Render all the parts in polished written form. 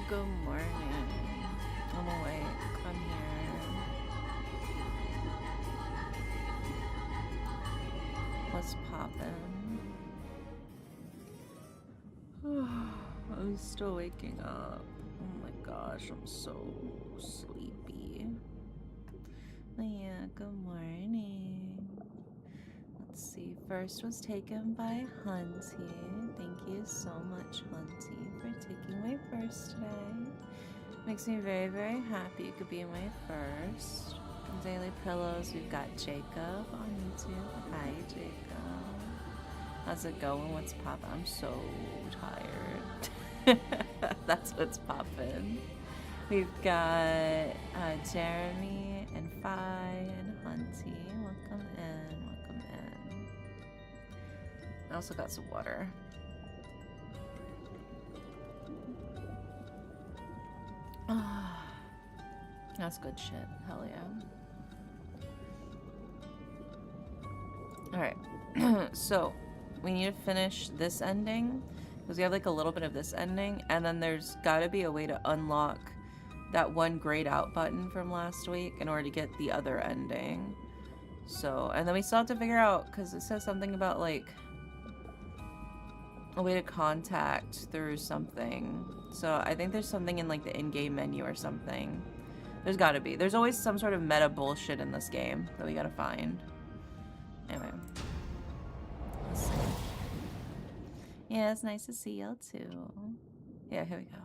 Good morning. I'm awake. I'm here. What's poppin'? I'm still waking up. Oh my gosh, I'm so sleepy. Yeah, good morning. Let's see. First was taken by Hunty. Thank you so much, Hunty, for taking my first today. Makes me very, very happy you could be my first. On Daily Pillows, we've got Jacob on YouTube. Hi, Jacob. How's it going? What's poppin'? I'm so tired. That's what's poppin'. We've got Jeremy and Fi and Hunty. Welcome in. Welcome in. I also got some water. That's good shit. Hell yeah. Alright. So, we need to finish this ending. Because we have like a little bit of this ending. And then there's gotta be a way to unlock that one grayed out button from last week in order to get the other ending. So, and then we still have to figure out, because it says something about like a way to contact through something. So I think there's something in like the in-game menu or something. There's gotta be. There's always some sort of meta bullshit in this game that we gotta find. Anyway. Let's see. Yeah, it's nice to see you too. Yeah, here we go.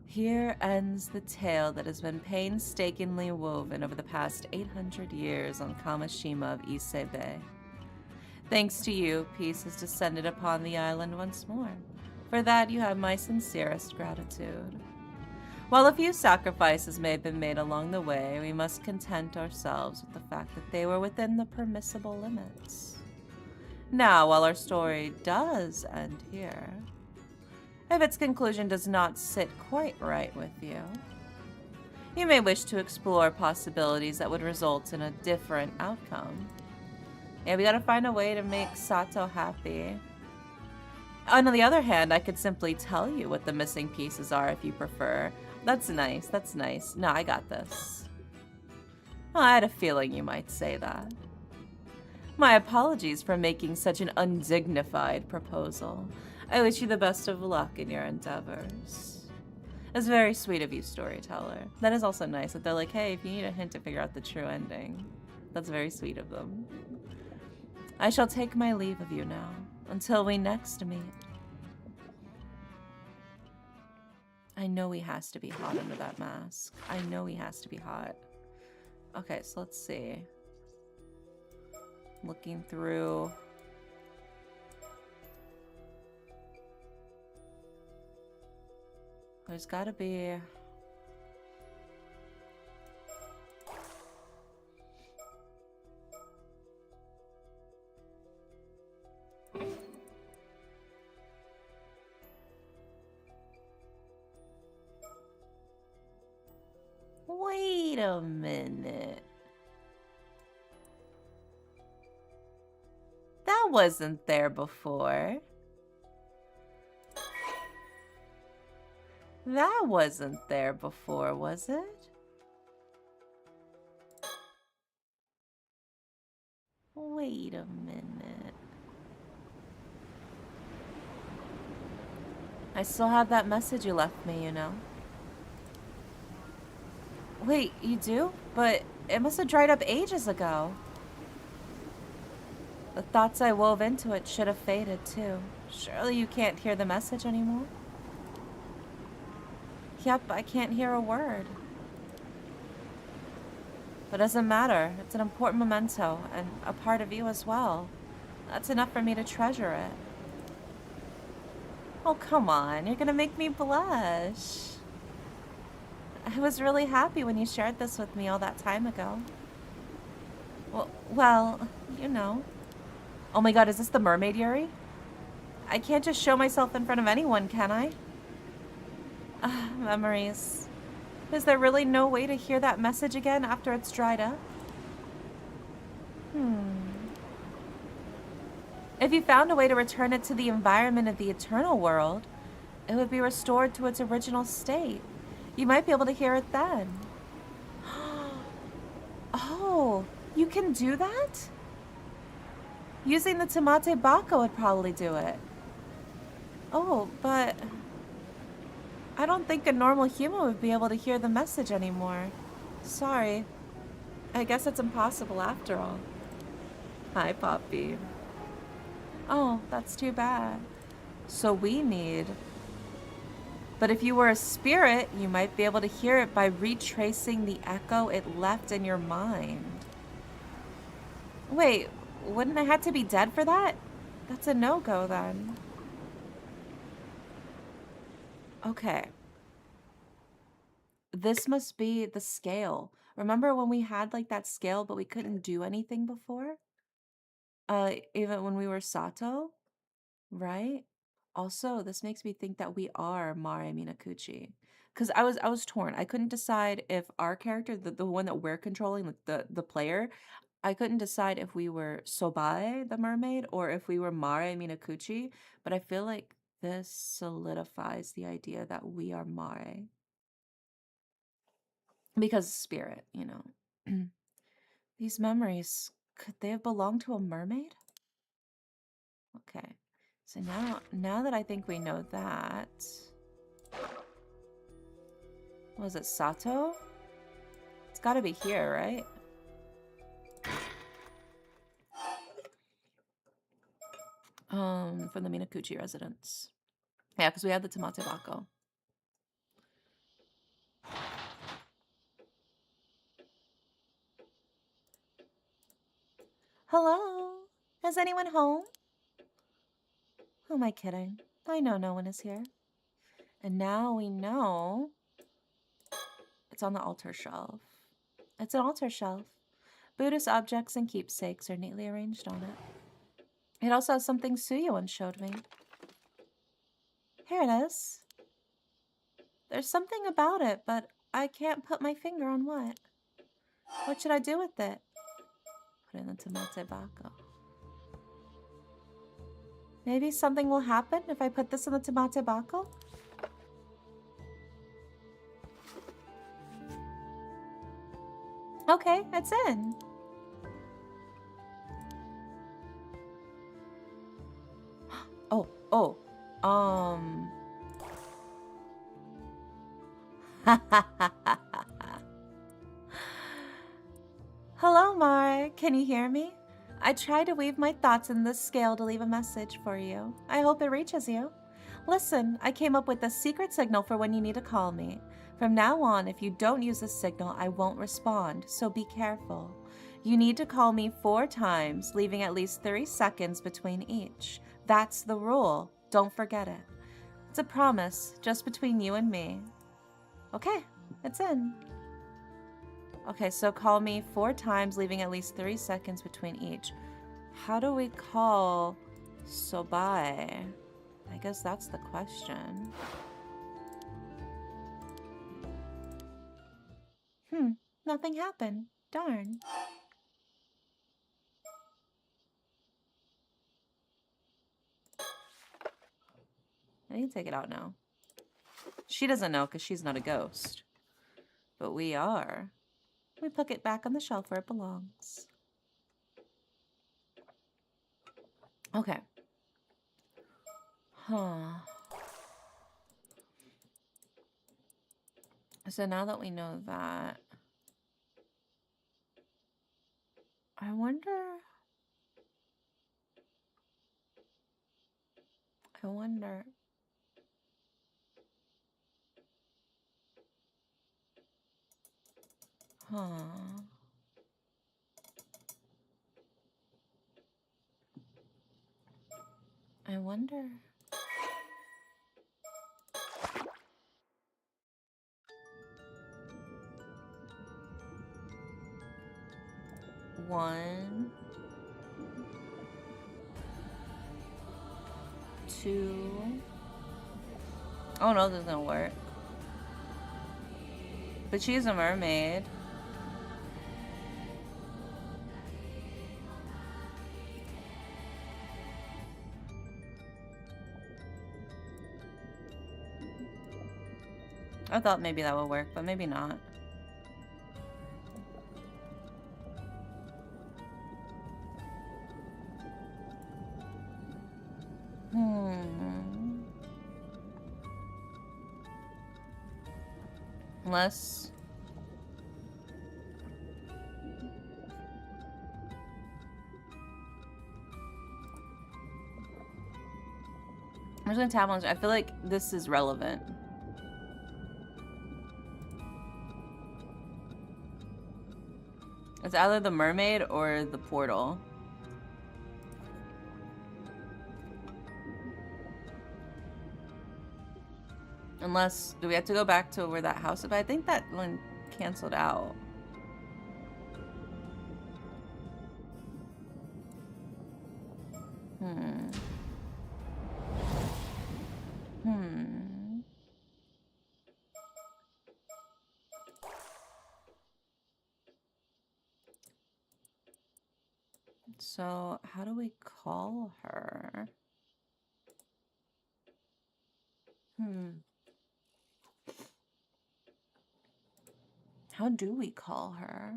Here ends the tale that has been painstakingly woven over the past 800 years on Kamishima of Ise Bay. Thanks to you, peace has descended upon the island once more. For that, you have my sincerest gratitude. While a few sacrifices may have been made along the way, we must content ourselves with the fact that they were within the permissible limits. Now, while our story does end here, if its conclusion does not sit quite right with you, you may wish to explore possibilities that would result in a different outcome. Yeah, we gotta find a way to make Sato happy. On the other hand, I could simply tell you what the missing pieces are if you prefer. That's nice, that's nice. No, I got this. Oh, I had a feeling you might say that. My apologies for making such an undignified proposal. I wish you the best of luck in your endeavors. It's very sweet of you, storyteller. That is also nice that they're like, hey, if you need a hint to figure out the true ending. That's very sweet of them. I shall take my leave of you now, until we next meet. I know he has to be hot under that mask. I know he has to be hot. Okay, so let's see. Looking through. There's gotta be... Wait a minute. That wasn't there before. That wasn't there before, was it? Wait a minute. I still have that message you left me, you know. Wait, you do? But it must have dried up ages ago. The thoughts I wove into it should have faded, too. Surely you can't hear the message anymore? Yep, I can't hear a word. But it doesn't matter. It's an important memento, and a part of you as well. That's enough for me to treasure it. Oh, come on. You're gonna make me blush. I was really happy when you shared this with me all that time ago. Well, you know. Oh my god, is this the mermaid Yuri? I can't just show myself in front of anyone, can I? Memories. Is there really no way to hear that message again after it's dried up? If you found a way to return it to the environment of the eternal world, it would be restored to its original state. You might be able to hear it then. Oh, you can do that? Using the Tamate Baka would probably do it. Oh, but I don't think a normal human would be able to hear the message anymore. Sorry. I guess it's impossible after all. Hi, Poppy. Oh, that's too bad. So we need... But if you were a spirit, you might be able to hear it by retracing the echo it left in your mind. Wait, wouldn't I have to be dead for that? That's a no-go then. Okay. This must be the scale. Remember when we had like that scale but we couldn't do anything before? Even when we were Sato, right? Also, this makes me think that we are Mare Minakuchi. Because I was torn. I couldn't decide if our character, the one that we're controlling, like the player, I couldn't decide if we were Sobae, the mermaid, or if we were Mare Minakuchi. But I feel like this solidifies the idea that we are Mare. Because spirit, you know. These memories, could they have belonged to a mermaid? Okay. So now that I think we know that, was it Sato? It's got to be here, right? From the Minakuchi residence. Yeah, because we had the Tamate Bako. Hello? Is anyone home? Who am I kidding? I know no one is here. And now we know it's on the altar shelf. It's an altar shelf. Buddhist objects and keepsakes are neatly arranged on it. It also has something Suya once showed me. Here it is. There's something about it, but I can't put my finger on what. What should I do with it? Put it in the Tamate Bako. Maybe something will happen if I put this in the Tamate Bako? Okay, it's in. Oh. Hello, Mar. Can you hear me? I tried to weave my thoughts in this scale to leave a message for you. I hope it reaches you. Listen, I came up with a secret signal for when you need to call me. From now on, if you don't use this signal, I won't respond, so be careful. You need to call me 4 times, leaving at least 3 seconds between each. That's the rule. Don't forget it. It's a promise, just between you and me. Okay, it's in. Okay, so call me 4 times, leaving at least 3 seconds between each. How do we call Sobae? I guess that's the question. Nothing happened. Darn. I can take it out now. She doesn't know because she's not a ghost. But we are. We put it back on the shelf where it belongs. Okay. So now that we know that, I wonder. I wonder One, two. Oh no, this doesn't work. But she's a mermaid. I thought maybe that would work, but maybe not. Unless... I'm just gonna tap on... I feel like this is relevant. It's either the mermaid or the portal. Unless, do we have to go back to where that house is? But I think that one canceled out. So, how do we call her? How do we call her?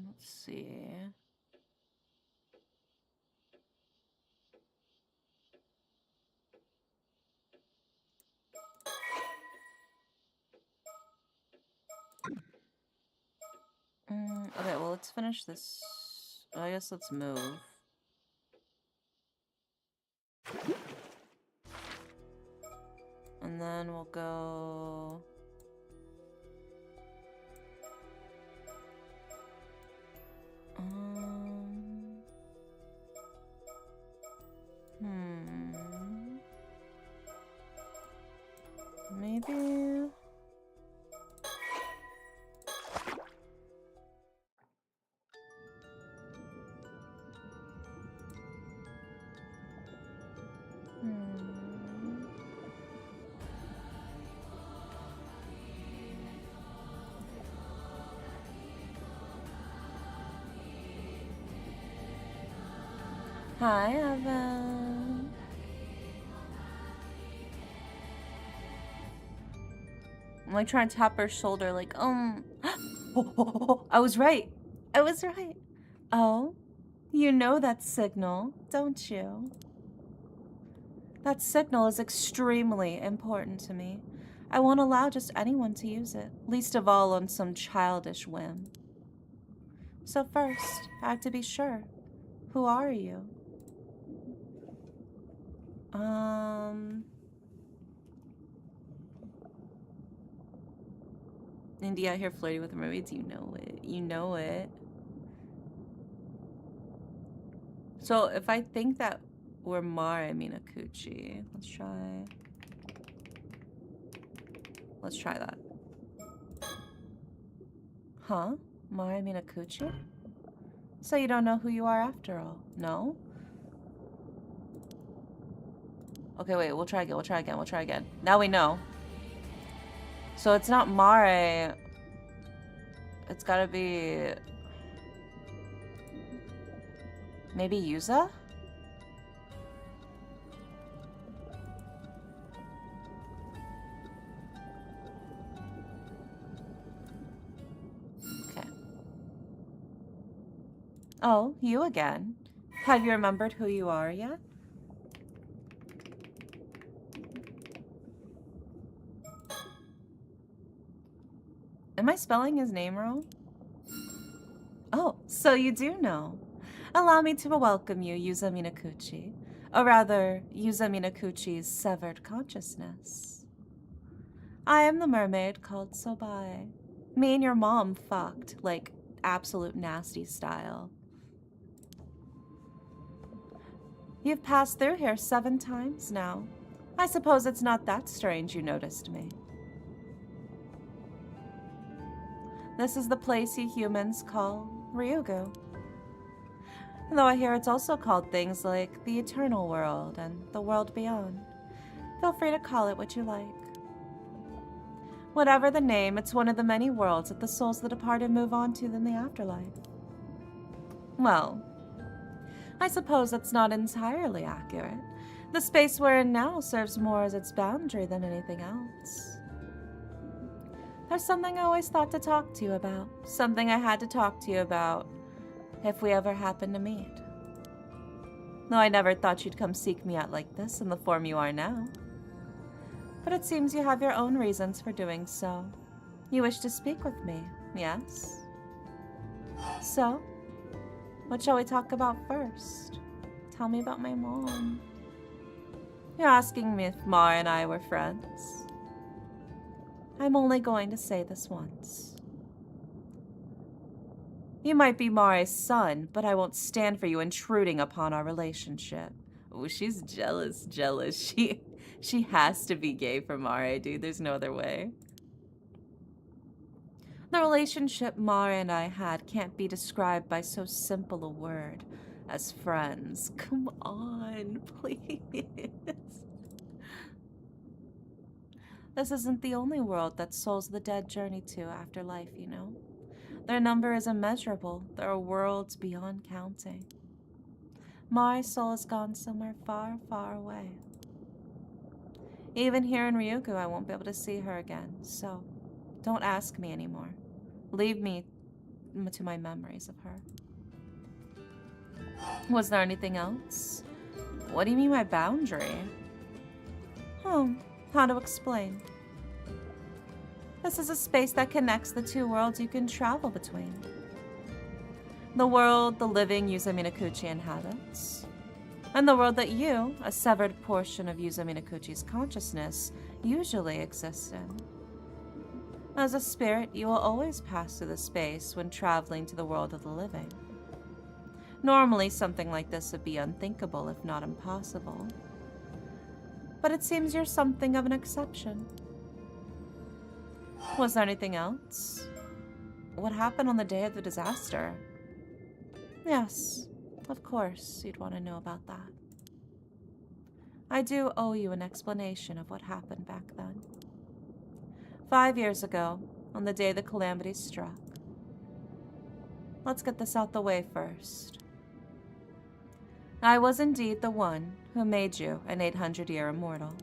Let's see. Okay, well, let's finish this. I guess let's move. And then we'll go... Maybe... Hi, Evan. I'm like trying to tap her shoulder, like, I was right. I was right. Oh, you know that signal, don't you? That signal is extremely important to me. I won't allow just anyone to use it, least of all on some childish whim. So first, I have to be sure. Who are you? Indy out here flirting with mermaids, you know it. You know it. So if I think that we're Mara Minakuchi, let's try that. Huh? Mara Minakuchi? So you don't know who you are after all? No? Okay, wait, we'll try again. Now we know. So it's not Mare. It's gotta be... maybe Yuza? Okay. Oh, you again. Have you remembered who you are yet? Am I spelling his name wrong? Oh, so you do know. Allow me to welcome you, Yuza Minakuchi. Or rather, Yuza Minakuchi's severed consciousness. I am the mermaid called Sobai. Me and your mom fucked, like, absolute nasty style. You've passed through here 7 times now. I suppose it's not that strange you noticed me. This is the place you humans call Ryugu. Though I hear it's also called things like the Eternal World and the World Beyond. Feel free to call it what you like. Whatever the name, it's one of the many worlds that the souls of the departed move on to in the afterlife. Well, I suppose that's not entirely accurate. The space we're in now serves more as its boundary than anything else. There's something I always thought to talk to you about. Something I had to talk to you about if we ever happen to meet. Though I never thought you'd come seek me out like this in the form you are now. But it seems you have your own reasons for doing so. You wish to speak with me, yes? So, what shall we talk about first? Tell me about my mom. You're asking me if Ma and I were friends. I'm only going to say this once. You might be Mare's son, but I won't stand for you intruding upon our relationship. Oh, she's jealous. She has to be gay for Mare, dude. There's no other way. The relationship Mare and I had can't be described by so simple a word as friends. Come on, please. This isn't the only world that souls of the dead journey to after life, you know. Their number is immeasurable. There are worlds beyond counting. My soul has gone somewhere far, far away. Even here in Ryugu, I won't be able to see her again, so don't ask me anymore. Leave me to my memories of her. Was there anything else? What do you mean by boundary? How to explain? This is a space that connects the 2 worlds you can travel between. The world the living Yuza Minakuchi inhabits, and the world that you, a severed portion of Yuza Minakuchi's consciousness, usually exists in. As a spirit, you will always pass through the space when traveling to the world of the living. Normally, something like this would be unthinkable, if not impossible. But it seems you're something of an exception. Was there anything else? What happened on the day of the disaster? Yes, of course you'd want to know about that. I do owe you an explanation of what happened back then. 5 years ago, on the day the calamity struck. Let's get this out the way first. I was indeed the one who made you an 800-year immortal.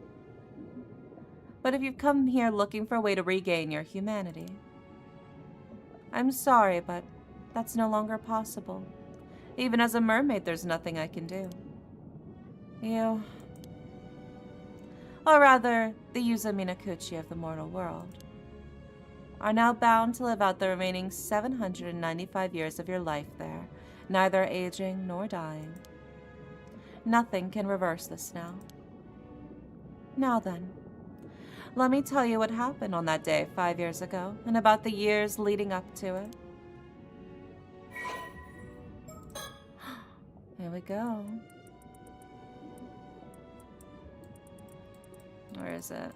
But if you've come here looking for a way to regain your humanity, I'm sorry, but that's no longer possible. Even as a mermaid, there's nothing I can do. You, or rather, the Yuza Minakuchi of the mortal world, are now bound to live out the remaining 795 years of your life there, neither aging nor dying. Nothing can reverse this now. Now then, let me tell you what happened on that day 5 years ago, and about the years leading up to it. Here we go. Where is it?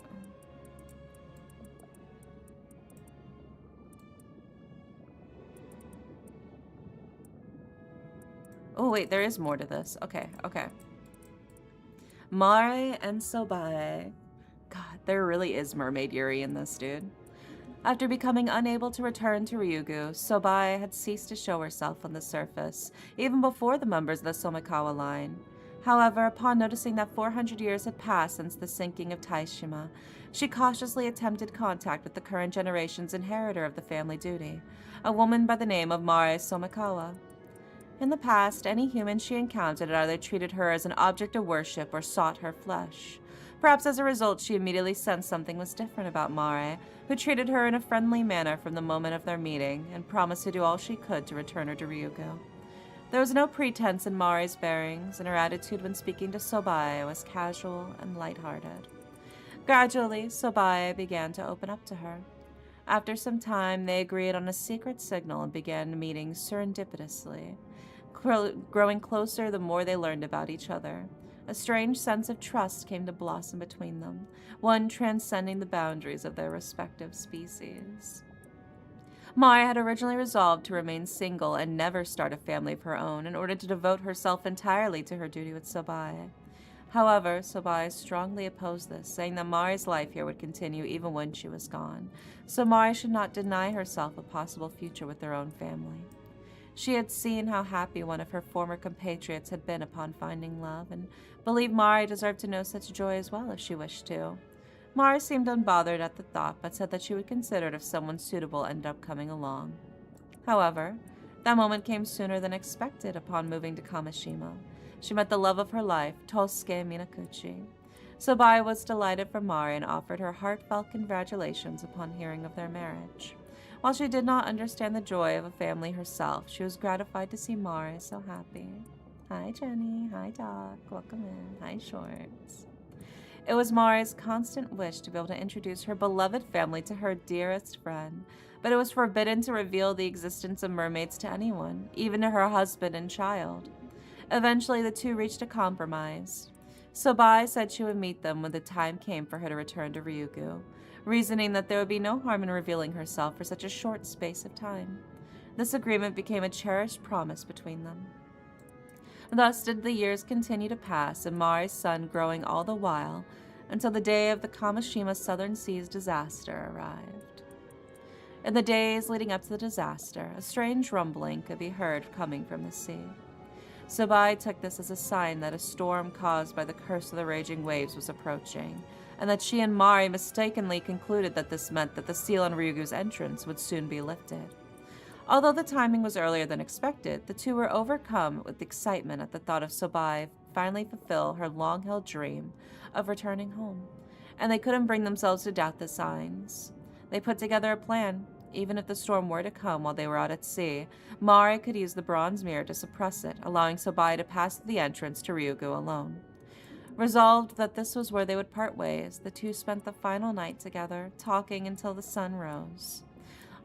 Oh wait, there is more to this. Okay. Mare and Sobae. God, there really is Mermaid Yuri in this, dude. After becoming unable to return to Ryugu, Sobae had ceased to show herself on the surface, even before the members of the Somikawa line. However, upon noticing that 400 years had passed since the sinking of Taishima, she cautiously attempted contact with the current generation's inheritor of the family duty, a woman by the name of Mare Somikawa. In the past, any human she encountered had either treated her as an object of worship or sought her flesh. Perhaps as a result, she immediately sensed something was different about Mare, who treated her in a friendly manner from the moment of their meeting, and promised to do all she could to return her to Ryugu. There was no pretense in Mare's bearings, and her attitude when speaking to Sobae was casual and lighthearted. Gradually, Sobae began to open up to her. After some time, they agreed on a secret signal and began meeting serendipitously. growing closer the more they learned about each other. A strange sense of trust came to blossom between them, one transcending the boundaries of their respective species. Mari had originally resolved to remain single and never start a family of her own in order to devote herself entirely to her duty with Sobai. However, Sobai strongly opposed this, saying that Mari's life here would continue even when she was gone, so Mari should not deny herself a possible future with their own family. She had seen how happy one of her former compatriots had been upon finding love, and believed Mari deserved to know such joy as well if she wished to. Mari seemed unbothered at the thought, but said that she would consider it if someone suitable ended up coming along. However, that moment came sooner than expected upon moving to Kamishima. She met the love of her life, Tosuke Minakuchi. Sobai was delighted for Mari and offered her heartfelt congratulations upon hearing of their marriage. While she did not understand the joy of a family herself, she was gratified to see Mari so happy. Hi, Jenny. Hi, Doc. Welcome in. Hi, Shorts. It was Mari's constant wish to be able to introduce her beloved family to her dearest friend, but it was forbidden to reveal the existence of mermaids to anyone, even to her husband and child. Eventually, the two reached a compromise. Sobai said she would meet them when the time came for her to return to Ryugu, reasoning that there would be no harm in revealing herself for such a short space of time. This agreement became a cherished promise between them. Thus did the years continue to pass, and Mari's son growing all the while, until the day of the Kamishima Southern Seas disaster arrived. In the days leading up to the disaster, a strange rumbling could be heard coming from the sea. Sobai took this as a sign that a storm caused by the curse of the raging waves was approaching, and that she and Mari mistakenly concluded that this meant that the seal on Ryugu's entrance would soon be lifted. Although the timing was earlier than expected, the two were overcome with excitement at the thought of Sobai finally fulfill her long-held dream of returning home, and they couldn't bring themselves to doubt the signs. They put together a plan. Even if the storm were to come while they were out at sea, Mari could use the bronze mirror to suppress it, allowing Sobai to pass through the entrance to Ryugu alone. Resolved that this was where they would part ways, the two spent the final night together, talking until the sun rose.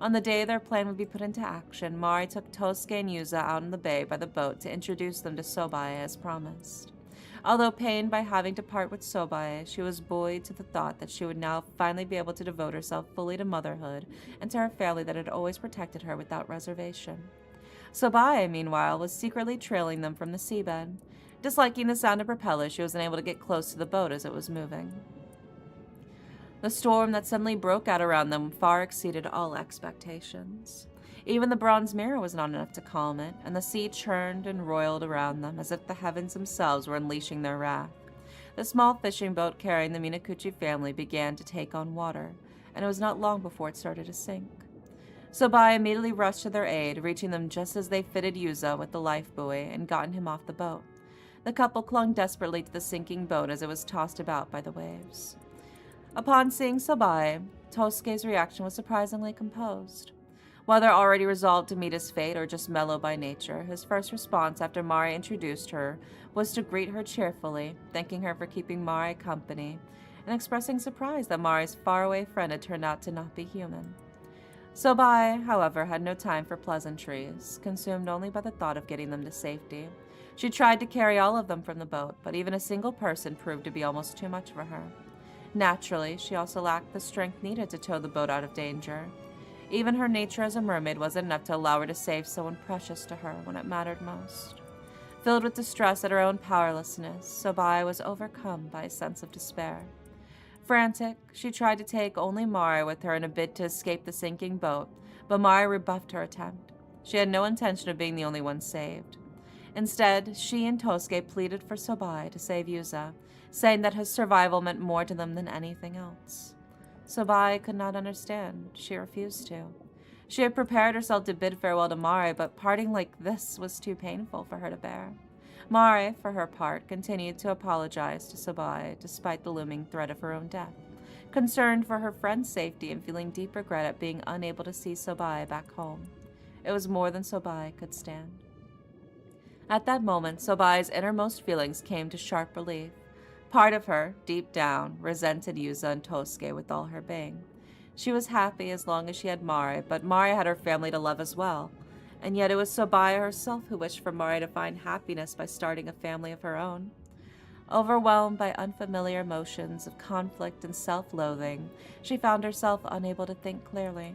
On the day their plan would be put into action, Mari took Tosuke and Yuza out in the bay by the boat to introduce them to Sobai as promised. Although pained by having to part with Sobai, she was buoyed to the thought that she would now finally be able to devote herself fully to motherhood and to her family that had always protected her without reservation. Sobai, meanwhile, was secretly trailing them from the seabed. Disliking the sound of propellers, she was unable to get close to the boat as it was moving. The storm that suddenly broke out around them far exceeded all expectations. Even the bronze mirror was not enough to calm it, and the sea churned and roiled around them as if the heavens themselves were unleashing their wrath. The small fishing boat carrying the Minakuchi family began to take on water, and it was not long before it started to sink. Sobai immediately rushed to their aid, reaching them just as they fitted Yuza with the life buoy and gotten him off the boat. The couple clung desperately to the sinking boat as it was tossed about by the waves. Upon seeing Sobai, Tosuke's reaction was surprisingly composed. Whether already resolved to meet his fate or just mellow by nature, his first response after Mari introduced her was to greet her cheerfully, thanking her for keeping Mari company, and expressing surprise that Mari's faraway friend had turned out to not be human. Sobai, however, had no time for pleasantries, consumed only by the thought of getting them to safety. She tried to carry all of them from the boat, but even a single person proved to be almost too much for her. Naturally, she also lacked the strength needed to tow the boat out of danger. Even her nature as a mermaid wasn't enough to allow her to save someone precious to her when it mattered most. Filled with distress at her own powerlessness, Sobai was overcome by a sense of despair. Frantic, she tried to take only Mari with her in a bid to escape the sinking boat, but Mari rebuffed her attempt. She had no intention of being the only one saved. Instead, she and Tosuke pleaded for Sobai to save Yuza, saying that his survival meant more to them than anything else. Sobai could not understand. She refused to. She had prepared herself to bid farewell to Mari, but parting like this was too painful for her to bear. Mari, for her part, continued to apologize to Sobai despite the looming threat of her own death, concerned for her friend's safety and feeling deep regret at being unable to see Sobai back home. It was more than Sobai could stand. At that moment, Sobai's innermost feelings came to sharp relief. Part of her, deep down, resented Yuza and Tosuke with all her being. She was happy as long as she had Mari, but Mari had her family to love as well. And yet it was Sobaya herself who wished for Mari to find happiness by starting a family of her own. Overwhelmed by unfamiliar emotions of conflict and self-loathing, she found herself unable to think clearly.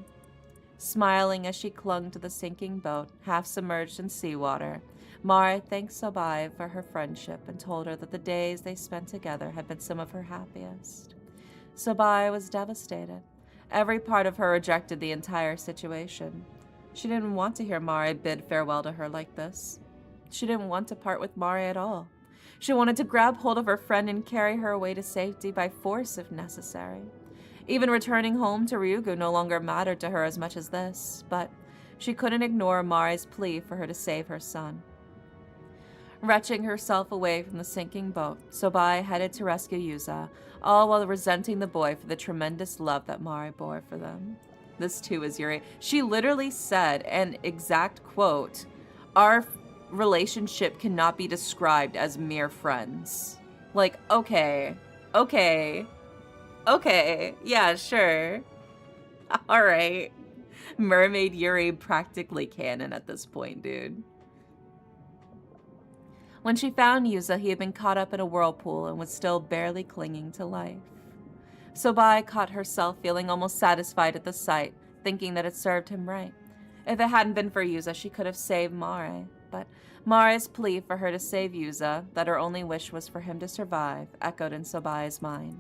Smiling as she clung to the sinking boat, half submerged in seawater, Mari thanked Sobaya for her friendship and told her that the days they spent together had been some of her happiest. Sobaya was devastated. Every part of her rejected the entire situation. She didn't want to hear Mari bid farewell to her like this. She didn't want to part with Mari at all. She wanted to grab hold of her friend and carry her away to safety by force if necessary. Even returning home to Ryugu no longer mattered to her as much as this, but she couldn't ignore Mari's plea for her to save her son. Retching herself away from the sinking boat, Sobaya headed to rescue Yuza, all while resenting the boy for the tremendous love that Mari bore for them. This too is Yuri. She literally said, an exact quote, "Our relationship cannot be described as mere friends." Like, okay, yeah, sure. Alright. Mermaid Yuri practically canon at this point, dude. When she found Yuza, he had been caught up in a whirlpool and was still barely clinging to life. Sobaya caught herself feeling almost satisfied at the sight, thinking that it served him right. If it hadn't been for Yuza, she could have saved Mari. But Mari's plea for her to save Yuza, that her only wish was for him to survive, echoed in Sobaya's mind.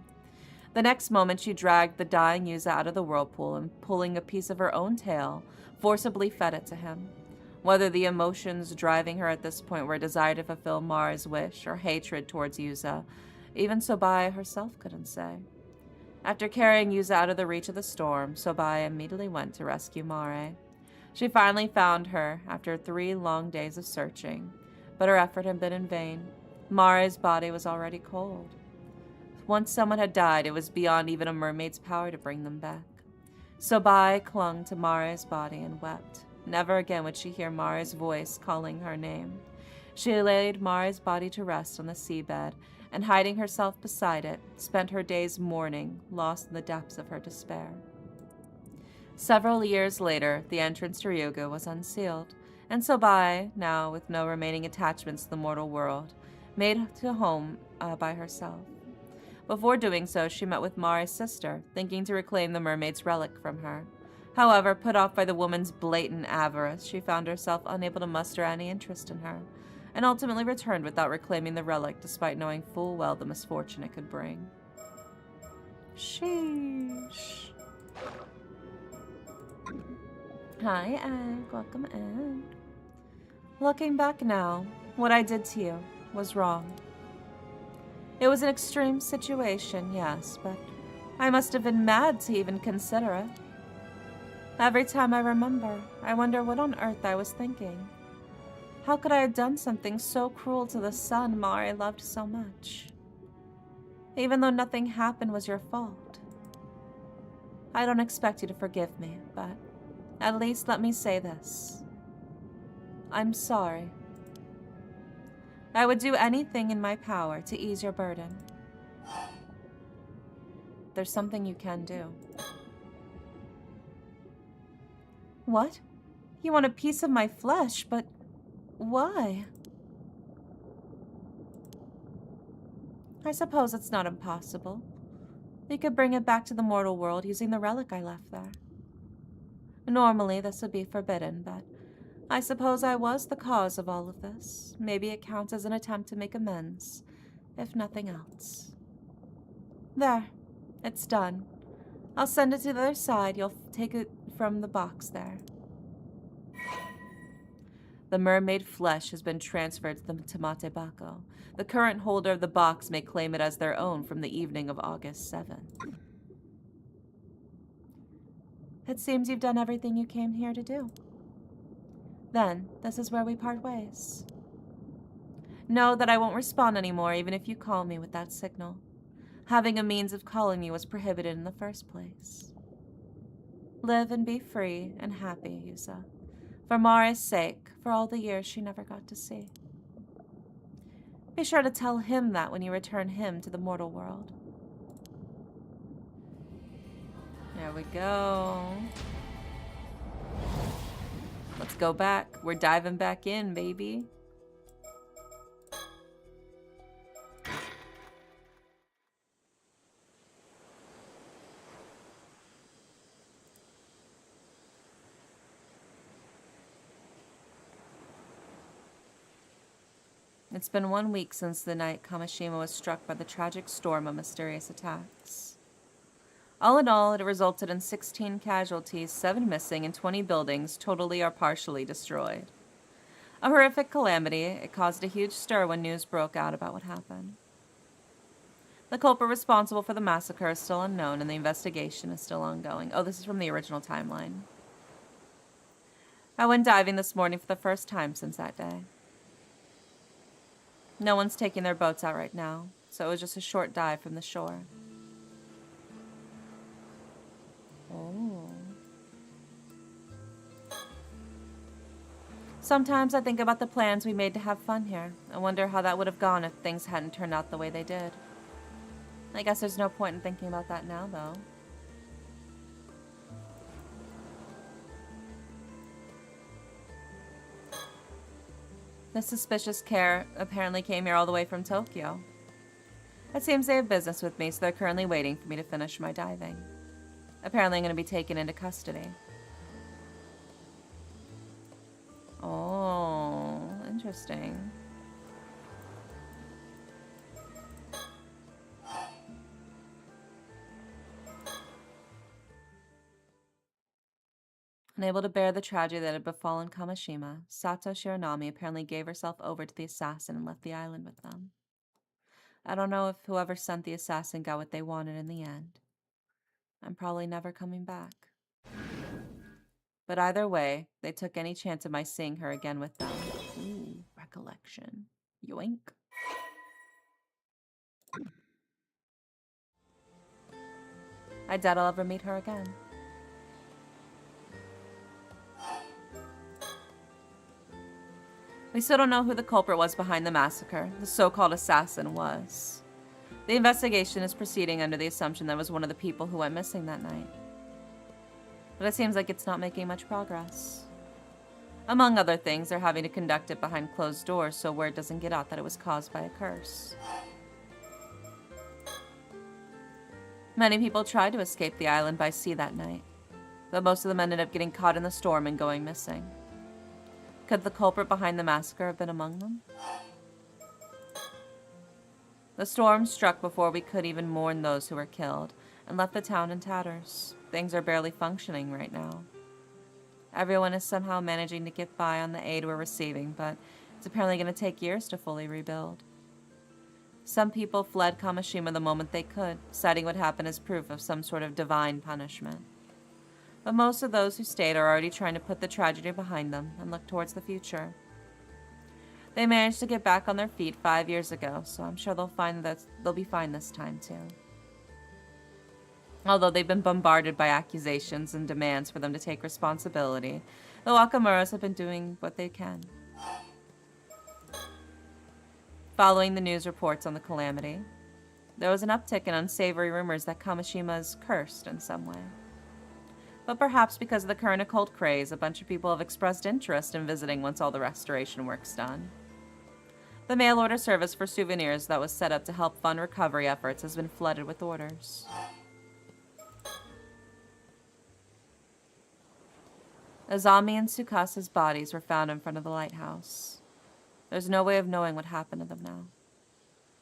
The next moment, she dragged the dying Yuza out of the whirlpool and, pulling a piece of her own tail, forcibly fed it to him. Whether the emotions driving her at this point were a desire to fulfill Mari's wish or hatred towards Yuza, even Sobaya herself couldn't say. After carrying Yuza out of the reach of the storm, Sobaya immediately went to rescue Mari. She finally found her after 3 long days of searching, but her effort had been in vain. Mari's body was already cold. Once someone had died, it was beyond even a mermaid's power to bring them back. Sobaya clung to Mari's body and wept. Never again would she hear Mari's voice calling her name. She laid Mari's body to rest on the seabed, and hiding herself beside it, spent her days mourning, lost in the depths of her despair. Several years later, the entrance to Ryugu was unsealed, and Sobaya, now with no remaining attachments to the mortal world, made to home by herself. Before doing so, she met with Mari's sister, thinking to reclaim the mermaid's relic from her. However, put off by the woman's blatant avarice, she found herself unable to muster any interest in her, and ultimately returned without reclaiming the relic, despite knowing full well the misfortune it could bring. Sheesh. Hi, Egg. Welcome in. Looking back now, what I did to you was wrong. It was an extreme situation, yes, but I must have been mad to even consider it. Every time I remember, I wonder what on earth I was thinking. How could I have done something so cruel to the son Mari loved so much? Even though nothing happened was your fault. I don't expect you to forgive me, but at least let me say this. I'm sorry. I would do anything in my power to ease your burden. There's something you can do. What? You want a piece of my flesh, but why? I suppose it's not impossible. You could bring it back to the mortal world using the relic I left there. Normally, this would be forbidden, but I suppose I was the cause of all of this. Maybe it counts as an attempt to make amends, if nothing else. There. It's done. I'll send it to the other side. You'll take it from the box there. The mermaid flesh has been transferred to the Tamate Bako. The current holder of the box may claim it as their own from the evening of August 7th. It seems you've done everything you came here to do. Then, this is where we part ways. Know that I won't respond anymore, even if you call me with that signal. Having a means of calling me was prohibited in the first place. Live and be free and happy, Yusa. For Mari's sake, for all the years she never got to see. Be sure to tell him that when you return him to the mortal world. There we go. Let's go back. We're diving back in, baby. It's been 1 week since the night Kamishima was struck by the tragic storm of mysterious attacks. All in all, it resulted in 16 casualties, 7 missing, and 20 buildings totally or partially destroyed. A horrific calamity. It caused a huge stir when news broke out about what happened. The culprit responsible for the massacre is still unknown, and the investigation is still ongoing. Oh, this is from the original timeline. I went diving this morning for the first time since that day. No one's taking their boats out right now, so it was just a short dive from the shore. Oh. Sometimes I think about the plans we made to have fun here. I wonder how that would have gone if things hadn't turned out the way they did. I guess there's no point in thinking about that now, though. The suspicious pair apparently came here all the way from Tokyo. It seems they have business with me, so they're currently waiting for me to finish my diving. Apparently I'm going to be taken into custody. Oh, interesting. Unable to bear the tragedy that had befallen Kamishima, Sato Shiranami apparently gave herself over to the assassin and left the island with them. I don't know if whoever sent the assassin got what they wanted in the end. I'm probably never coming back. But either way, they took any chance of my seeing her again with them. Ooh, recollection. Yoink. I doubt I'll ever meet her again. We still don't know who the culprit was behind the massacre. The so-called assassin was. The investigation is proceeding under the assumption that it was one of the people who went missing that night. But it seems like it's not making much progress. Among other things, they're having to conduct it behind closed doors so word doesn't get out that it was caused by a curse. Many people tried to escape the island by sea that night, but most of them ended up getting caught in the storm and going missing. Could the culprit behind the massacre have been among them? The storm struck before we could even mourn those who were killed and left the town in tatters. Things are barely functioning right now. Everyone is somehow managing to get by on the aid we're receiving, but it's apparently going to take years to fully rebuild. Some people fled Kamishima the moment they could, citing what happened as proof of some sort of divine punishment. But most of those who stayed are already trying to put the tragedy behind them and look towards the future. They managed to get back on their feet 5 years ago, so I'm sure they'll be fine this time too. Although they've been bombarded by accusations and demands for them to take responsibility, the Wakamuras have been doing what they can. Following the news reports on the calamity, there was an uptick in unsavory rumors that Kamishima is cursed in some way. But perhaps because of the current occult craze, a bunch of people have expressed interest in visiting once all the restoration work's done. The mail-order service for souvenirs that was set up to help fund recovery efforts has been flooded with orders. Azami and Tsukasa's bodies were found in front of the lighthouse. There's no way of knowing what happened to them now.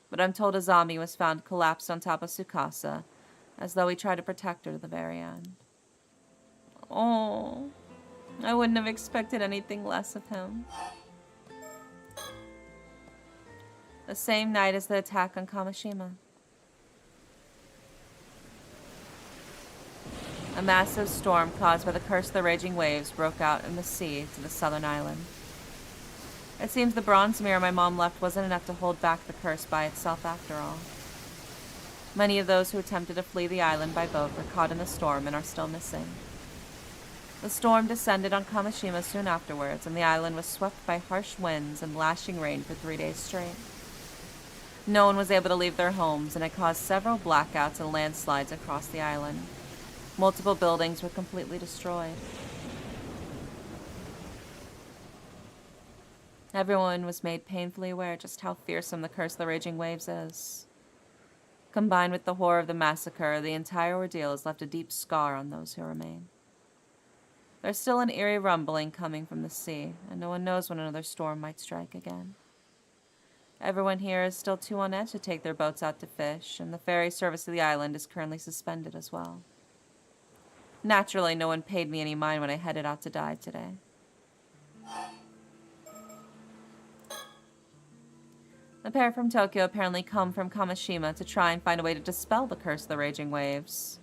But I'm told Azami was found collapsed on top of Tsukasa, as though he tried to protect her to the very end. Oh, I wouldn't have expected anything less of him. The same night as the attack on Kamishima. A massive storm caused by the curse of the raging waves broke out in the sea to the southern island. It seems the bronze mirror my mom left wasn't enough to hold back the curse by itself after all. Many of those who attempted to flee the island by boat were caught in the storm and are still missing. The storm descended on Kamishima soon afterwards, and the island was swept by harsh winds and lashing rain for 3 days straight. No one was able to leave their homes, and it caused several blackouts and landslides across the island. Multiple buildings were completely destroyed. Everyone was made painfully aware just how fearsome the curse of the raging waves is. Combined with the horror of the massacre, the entire ordeal has left a deep scar on those who remain. There's still an eerie rumbling coming from the sea, and no one knows when another storm might strike again. Everyone here is still too on edge to take their boats out to fish, and the ferry service to the island is currently suspended as well. Naturally, no one paid me any mind when I headed out to die today. The pair from Tokyo apparently come from Kamishima to try and find a way to dispel the curse of the raging waves.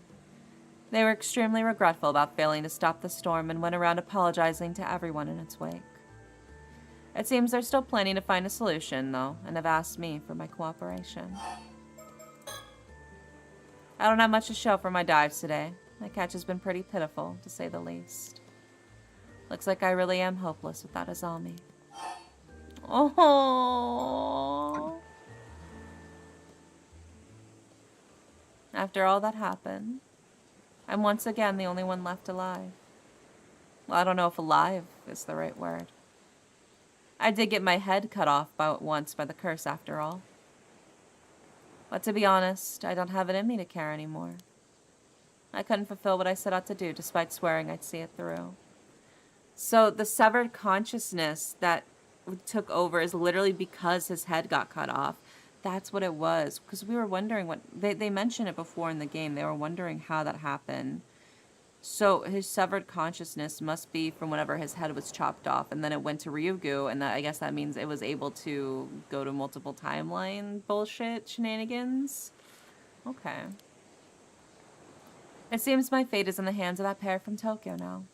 They were extremely regretful about failing to stop the storm and went around apologizing to everyone in its wake. It seems they're still planning to find a solution, though, and have asked me for my cooperation. I don't have much to show for my dives today. My catch has been pretty pitiful, to say the least. Looks like I really am hopeless without Azami. Oh. After all that happened, I'm once again the only one left alive. Well, I don't know if alive is the right word. I did get my head cut off once by the curse after all. But to be honest, I don't have it in me to care anymore. I couldn't fulfill what I set out to do despite swearing I'd see it through. So the severed consciousness that took over is literally because his head got cut off. That's what it was. Because we were wondering what... They mentioned it before in the game. They were wondering how that happened. So his severed consciousness must be from whenever his head was chopped off. And then it went to Ryugu. And I guess that means it was able to go to multiple timeline bullshit shenanigans. Okay. It seems my fate is in the hands of that pair from Tokyo now.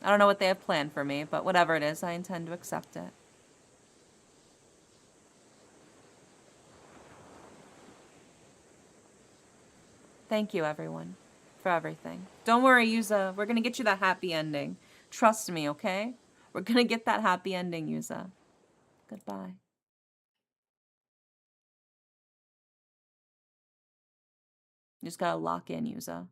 I don't know what they have planned for me, but whatever it is, I intend to accept it. Thank you, everyone, for everything. Don't worry, Yuza. We're gonna get you that happy ending. Trust me, okay? We're gonna get that happy ending, Yuza. Goodbye. You just gotta lock in, Yuza.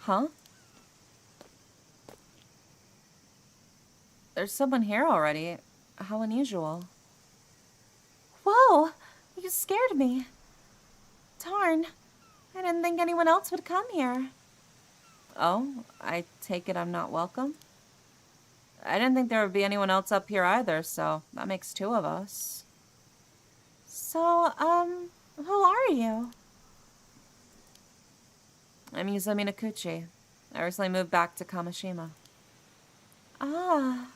Huh? There's someone here already. How unusual. Whoa! You scared me. Darn. I didn't think anyone else would come here. Oh? I take it I'm not welcome? I didn't think there would be anyone else up here either, so that makes two of us. So, who are you? I'm Yuza Minakuchi. I recently moved back to Kamishima. Ah.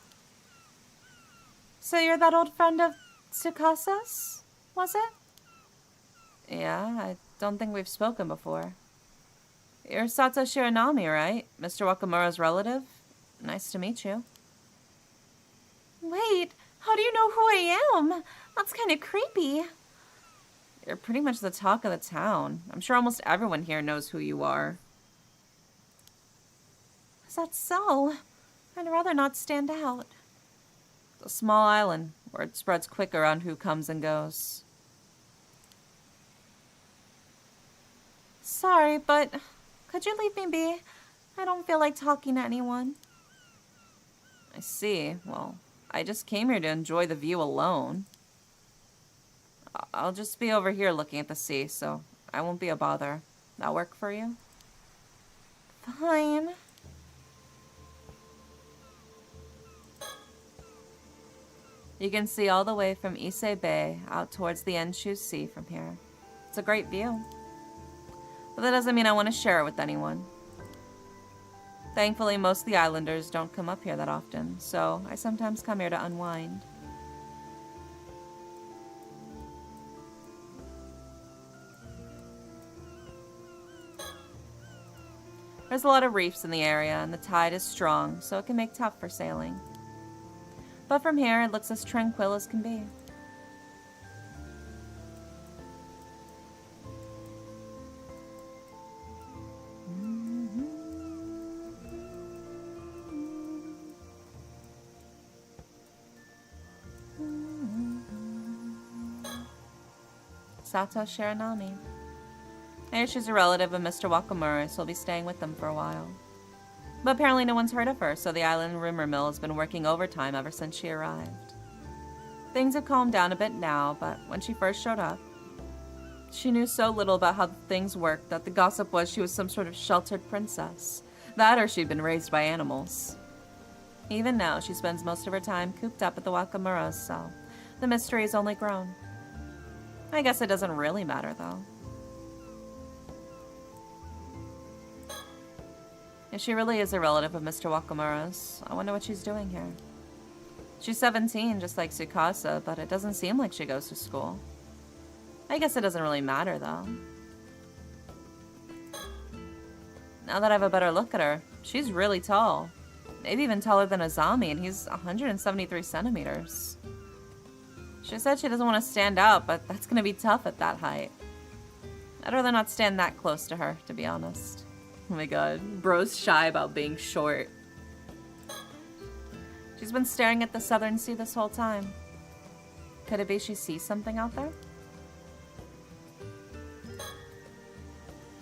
So you're that old friend of Tsukasa's, was it? Yeah, I don't think we've spoken before. You're Sato Shiranami, right? Mr. Wakamura's relative? Nice to meet you. Wait, how do you know who I am? That's kind of creepy. You're pretty much the talk of the town. I'm sure almost everyone here knows who you are. Is that so? I'd rather not stand out. It's a small island. Word spreads quick around who comes and goes. Sorry, but could you leave me be? I don't feel like talking to anyone. I see. Well, I just came here to enjoy the view alone. I'll just be over here looking at the sea, so I won't be a bother. That work for you? Fine. You can see all the way from Ise Bay out towards the Enshu Sea from here. It's a great view. But that doesn't mean I want to share it with anyone. Thankfully, most of the islanders don't come up here that often, so I sometimes come here to unwind. There's a lot of reefs in the area, and the tide is strong, so it can make tough for sailing. But from here, it looks as tranquil as can be. Sato Shiranami. I hear she's a relative of Mr. Wakamura, so I'll be staying with them for a while. But apparently no one's heard of her, so the island rumor mill has been working overtime ever since she arrived. Things have calmed down a bit now, but when she first showed up, she knew so little about how things worked that the gossip was she was some sort of sheltered princess. That or she'd been raised by animals. Even now, she spends most of her time cooped up at the Wakamura's, so the mystery has only grown. I guess it doesn't really matter, though. If she really is a relative of Mr. Wakamura's, I wonder what she's doing here. She's 17, just like Tsukasa, but it doesn't seem like she goes to school. I guess it doesn't really matter, though. Now that I have a better look at her, she's really tall. Maybe even taller than Azami, and he's 173 centimeters. She said she doesn't want to stand out, but that's going to be tough at that height. I'd rather not stand that close to her, to be honest. Oh my god, bro's shy about being short. She's been staring at the southern sea this whole time. Could it be she sees something out there?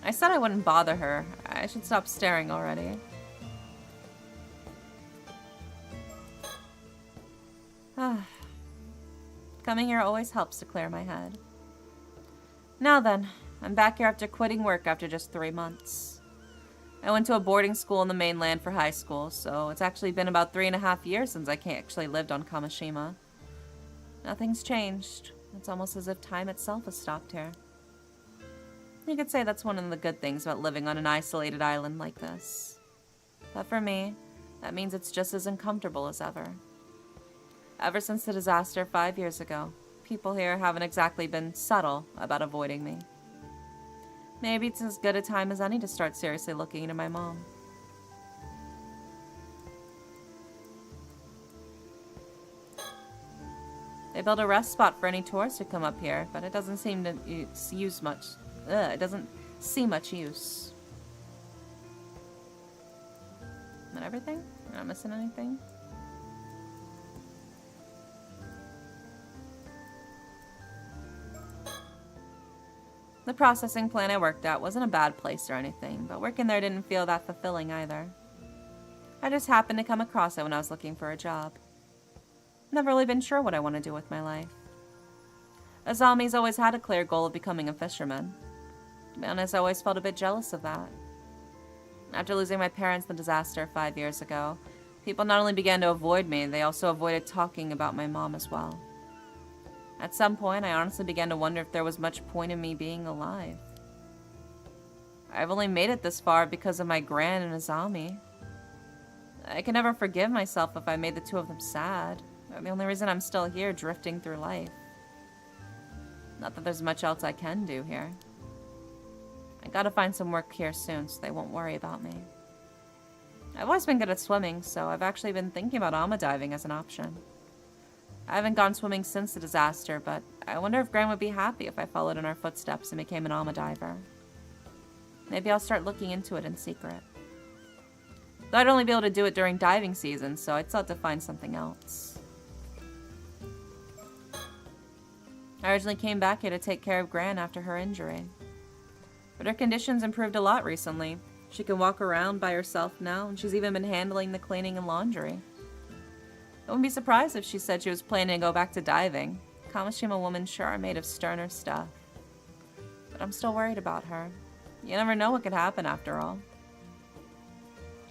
I said I wouldn't bother her. I should stop staring already. Coming here always helps to clear my head. Now then, I'm back here after quitting work after just 3 months. I went to a boarding school in the mainland for high school, so it's actually been about 3.5 years since I actually lived on Kamishima. Nothing's changed. It's almost as if time itself has stopped here. You could say that's one of the good things about living on an isolated island like this. But for me, that means it's just as uncomfortable as ever. Ever since the disaster 5 years ago, people here haven't exactly been subtle about avoiding me. Maybe it's as good a time as any to start seriously looking into my mom. They built a rest spot for any tourists who come up here, but it doesn't seem to use much. It doesn't see much use. Is that everything? Am I not missing anything? The processing plant I worked at wasn't a bad place or anything, but working there didn't feel that fulfilling either. I just happened to come across it when I was looking for a job. Never really been sure what I want to do with my life. Azami's always had a clear goal of becoming a fisherman. To be honest, I always felt a bit jealous of that. After losing my parents in the disaster 5 years ago, people not only began to avoid me, they also avoided talking about my mom as well. At some point, I honestly began to wonder if there was much point in me being alive. I've only made it this far because of my gran and Azami. I can never forgive myself if I made the two of them sad. They're the only reason I'm still here, drifting through life. Not that there's much else I can do here. I gotta find some work here soon so they won't worry about me. I've always been good at swimming, so I've actually been thinking about ama diving as an option. I haven't gone swimming since the disaster, but I wonder if Gran would be happy if I followed in her footsteps and became an ama diver. Maybe I'll start looking into it in secret. Though I'd only be able to do it during diving season, so I'd still have to find something else. I originally came back here to take care of Gran after her injury. But her condition's improved a lot recently. She can walk around by herself now, and she's even been handling the cleaning and laundry. I wouldn't be surprised if she said she was planning to go back to diving. Kamishima women sure are made of sterner stuff. But I'm still worried about her. You never know what could happen after all.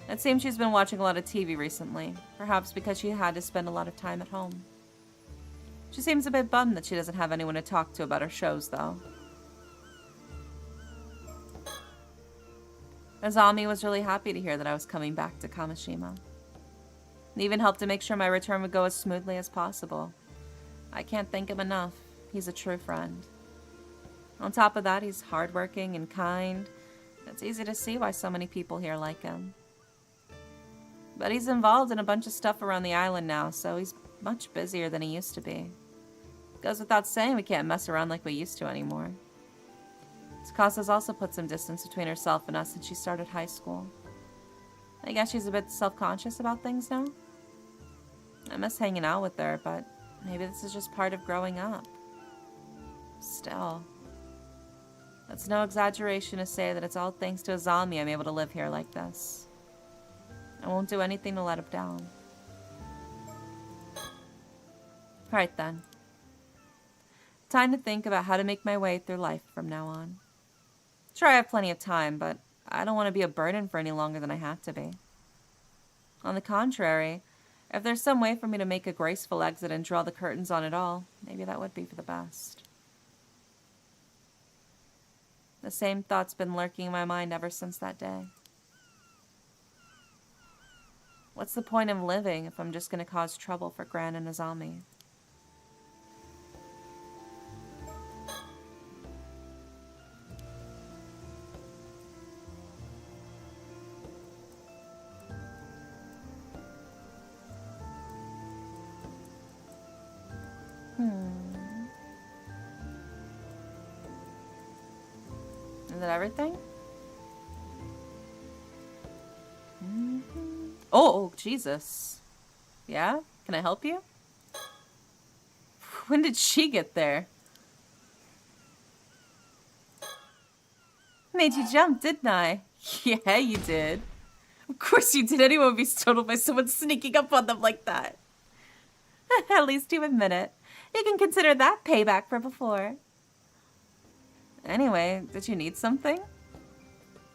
It seems she's been watching a lot of TV recently, perhaps because she had to spend a lot of time at home. She seems a bit bummed that she doesn't have anyone to talk to about her shows, though. Azami was really happy to hear that I was coming back to Kamishima. It even helped to make sure my return would go as smoothly as possible. I can't thank him enough. He's a true friend. On top of that, he's hardworking and kind. It's easy to see why so many people here like him. But he's involved in a bunch of stuff around the island now, so he's much busier than he used to be. Goes without saying we can't mess around like we used to anymore. Tsukasa's also put some distance between herself and us since she started high school. I guess she's a bit self-conscious about things now. I miss hanging out with her, but maybe this is just part of growing up. Still, It's no exaggeration to say that it's all thanks to Azami I'm able to live here like this. I won't do anything to let him down. Alright then. Time to think about how to make my way through life from now on. Sure, I have plenty of time, but I don't want to be a burden for any longer than I have to be. On the contrary, if there's some way for me to make a graceful exit and draw the curtains on it all, maybe that would be for the best. The same thought's been lurking in my mind ever since that day. What's the point of living if I'm just going to cause trouble for Gran and Azami? Is that everything? Oh, Jesus. Yeah? Can I help you? When did she get there? Made you jump, didn't I? Yeah, you did. Of course you did. Anyone would be startled by someone sneaking up on them like that. At least you admit it. You can consider that payback for before. Anyway, did you need something?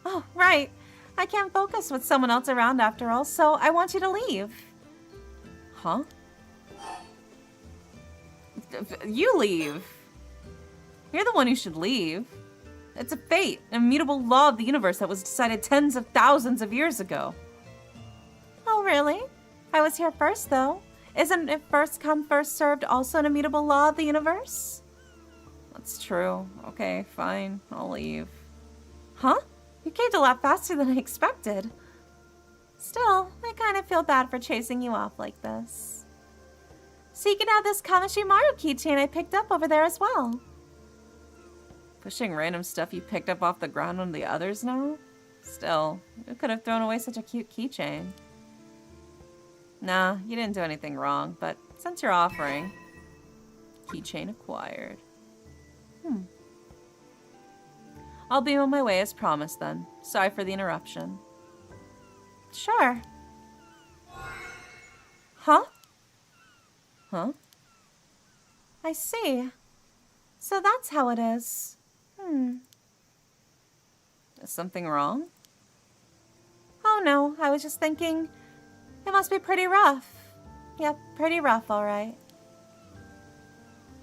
Oh, right. I can't focus with someone else around after all, so I want you to leave. Huh? You leave. You're the one who should leave. It's a fate, an immutable law of the universe that was decided tens of thousands of years ago. Oh, really? I was here first, though. Isn't it first come, first served also an immutable law of the universe? That's true. Okay, fine. I'll leave. Huh? You came a lot faster than I expected. Still, I kind of feel bad for chasing you off like this. So you can have this Kamashimaru keychain I picked up over there as well. Pushing random stuff you picked up off the ground on the others now? Still, you could have thrown away such a cute keychain. Nah, you didn't do anything wrong, but since you're offering... Keychain acquired. I'll be on my way as promised then. Sorry for the interruption. Sure. Huh? Huh? I see. So that's how it is. Is something wrong? Oh no, I was just thinking... It must be pretty rough. Yep, pretty rough, alright.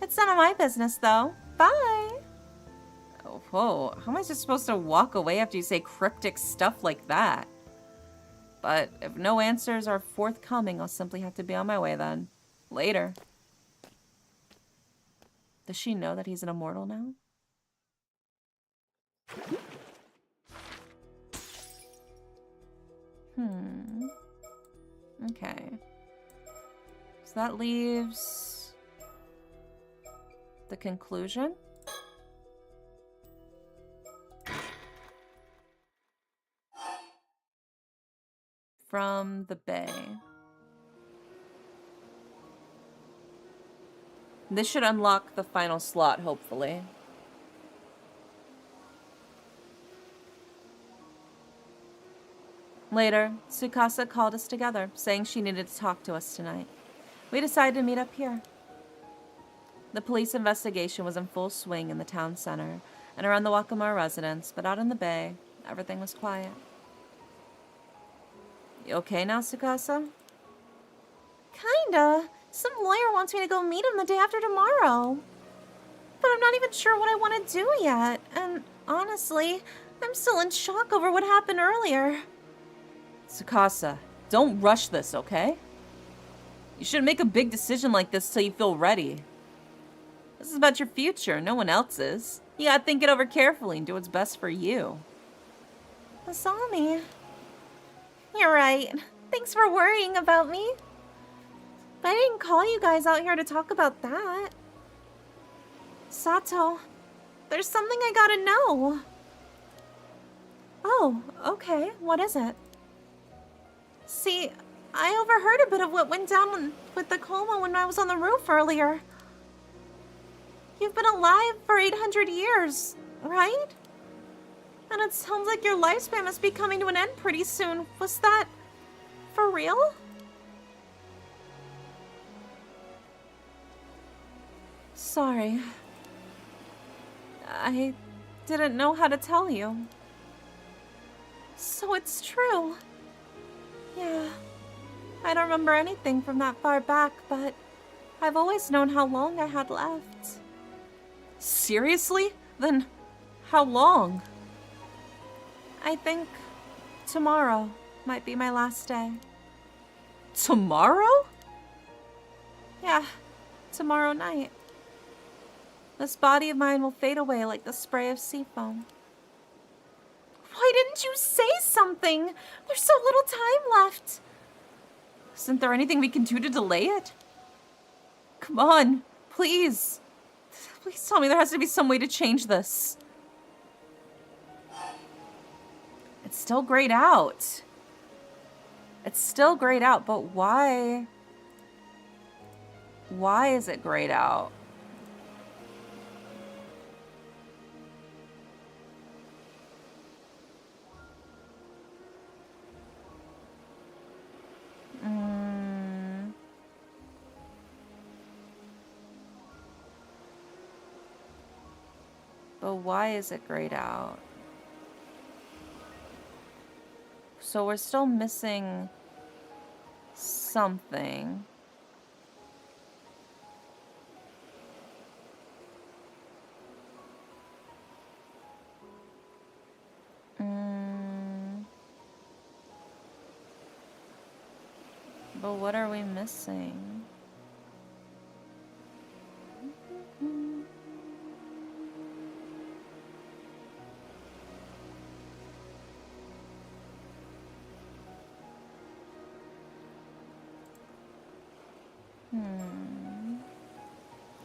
It's none of my business, though. Bye! Oh, whoa. How am I just supposed to walk away after you say cryptic stuff like that? But if no answers are forthcoming, I'll simply have to be on my way then. Later. Does she know that he's an immortal now? Okay. So that leaves the conclusion. From the bay. This should unlock the final slot, hopefully. Later, Tsukasa called us together, saying she needed to talk to us tonight. We decided to meet up here. The police investigation was in full swing in the town center and around the Wakamura residence, but out in the bay, everything was quiet. You okay now, Tsukasa? Kinda. Some lawyer wants me to go meet him the day after tomorrow. But I'm not even sure what I want to do yet. And honestly, I'm still in shock over what happened earlier. Tsukasa, don't rush this, okay? You shouldn't make a big decision like this till you feel ready. This is about your future, no one else's. You gotta think it over carefully and do what's best for you. Asami. You're right. Thanks for worrying about me. But I didn't call you guys out here to talk about that. Sato, there's something I gotta know. Oh, okay. What is it? See, I overheard a bit of what went down with the coma when I was on the roof earlier. You've been alive for 800 years. right? And it sounds like your lifespan must be coming to an end pretty soon. Was that for real? Sorry. I didn't know how to tell you. So it's true. Yeah. I don't remember anything from that far back, but I've always known how long I had left. Seriously? Then how long? I think tomorrow might be my last day. Tomorrow? Yeah, tomorrow night. This body of mine will fade away like the spray of sea foam. Why didn't you say something? There's so little time left. Isn't there anything we can do to delay it? Come on, please. Please tell me there has to be some way to change this. It's still grayed out. It's still grayed out, but why? Why is it grayed out? But why is it grayed out? So we're still missing something. But what are we missing?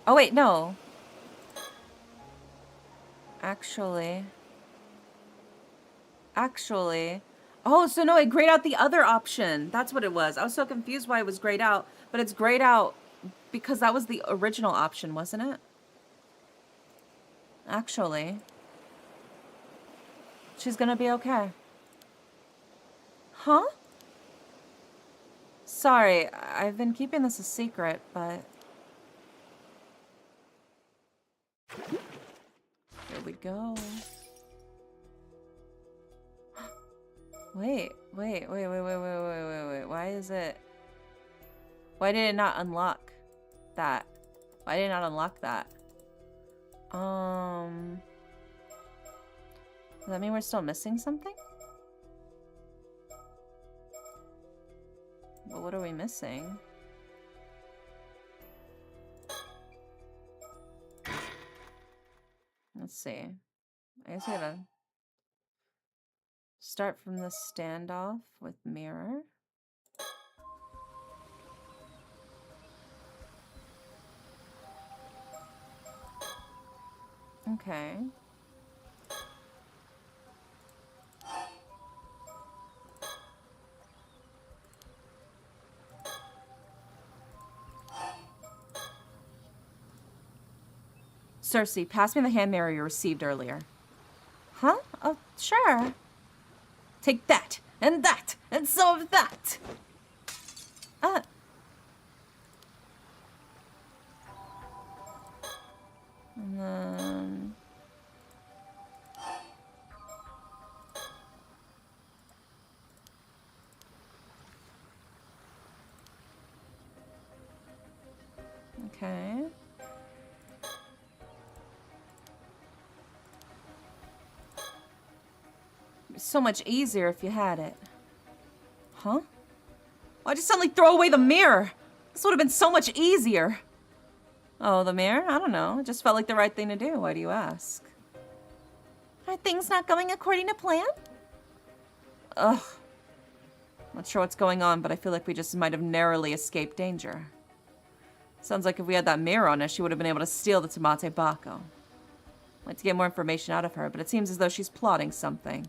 Oh wait, no. Actually. Oh, so no, it grayed out the other option. That's what it was. I was so confused why it was grayed out, but it's grayed out because that was the original option, wasn't it? Actually. She's gonna be okay. Huh? Sorry, I've been keeping this a secret, but... Here we go. Wait. Why is it... Why did it not unlock that? Why did it not unlock that? Does that mean we're still missing something? Well, what are we missing? Let's see. I guess we gotta start from the standoff with mirror. Okay. Cersei, pass me the hand mirror you received earlier. Huh? Oh, sure. Take that, and some of that. And then... Okay. It's so much easier if you had it. Huh? Why'd you suddenly throw away the mirror? This would have been so much easier. Oh, the mirror? I don't know. It just felt like the right thing to do. Why do you ask? Are things not going according to plan? Ugh. Not sure what's going on, but I feel like we just might have narrowly escaped danger. Sounds like if we had that mirror on us, she would have been able to steal the Tamate Bako. I'd like to get more information out of her, but it seems as though she's plotting something.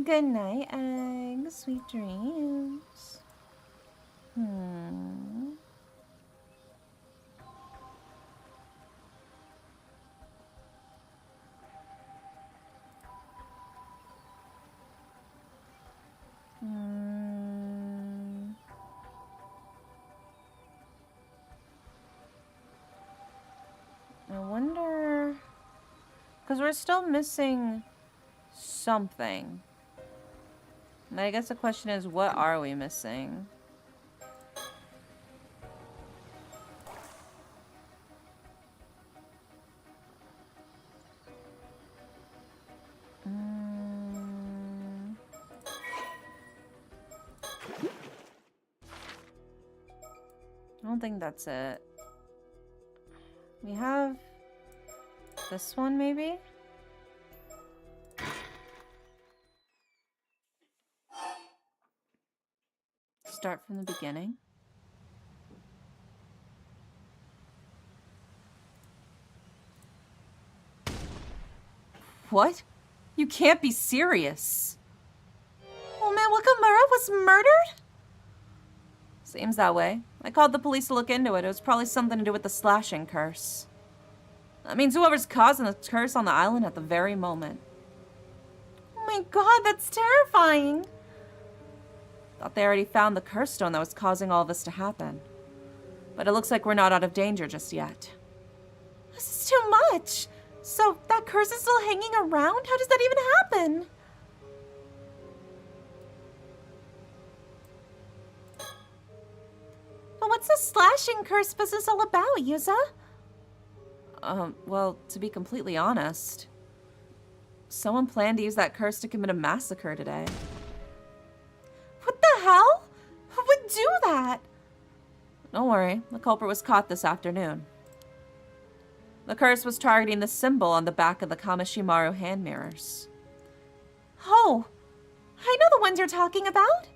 Good night, egg. Sweet dreams. I wonder... Because we're still missing something. And I guess the question is, what are we missing? I don't think that's it. We have this one, maybe? Start from the beginning. What? You can't be serious. Oh man, Wakamura was murdered? Seems that way. I called the police to look into it. It was probably something to do with the slashing curse. That means whoever's causing the curse on the island at the very moment. Oh my god, that's terrifying. Thought they already found the curse stone that was causing all this to happen. But it looks like we're not out of danger just yet. This is too much. So that curse is still hanging around? How does that even happen? But what's the slashing curse business all about, Yuza? Well, to be completely honest, someone planned to use that curse to commit a massacre today. What the hell? Who would do that? Don't worry, the culprit was caught this afternoon. The curse was targeting the symbol on the back of the Kamashimaru hand mirrors. Oh, I know the ones you're talking about.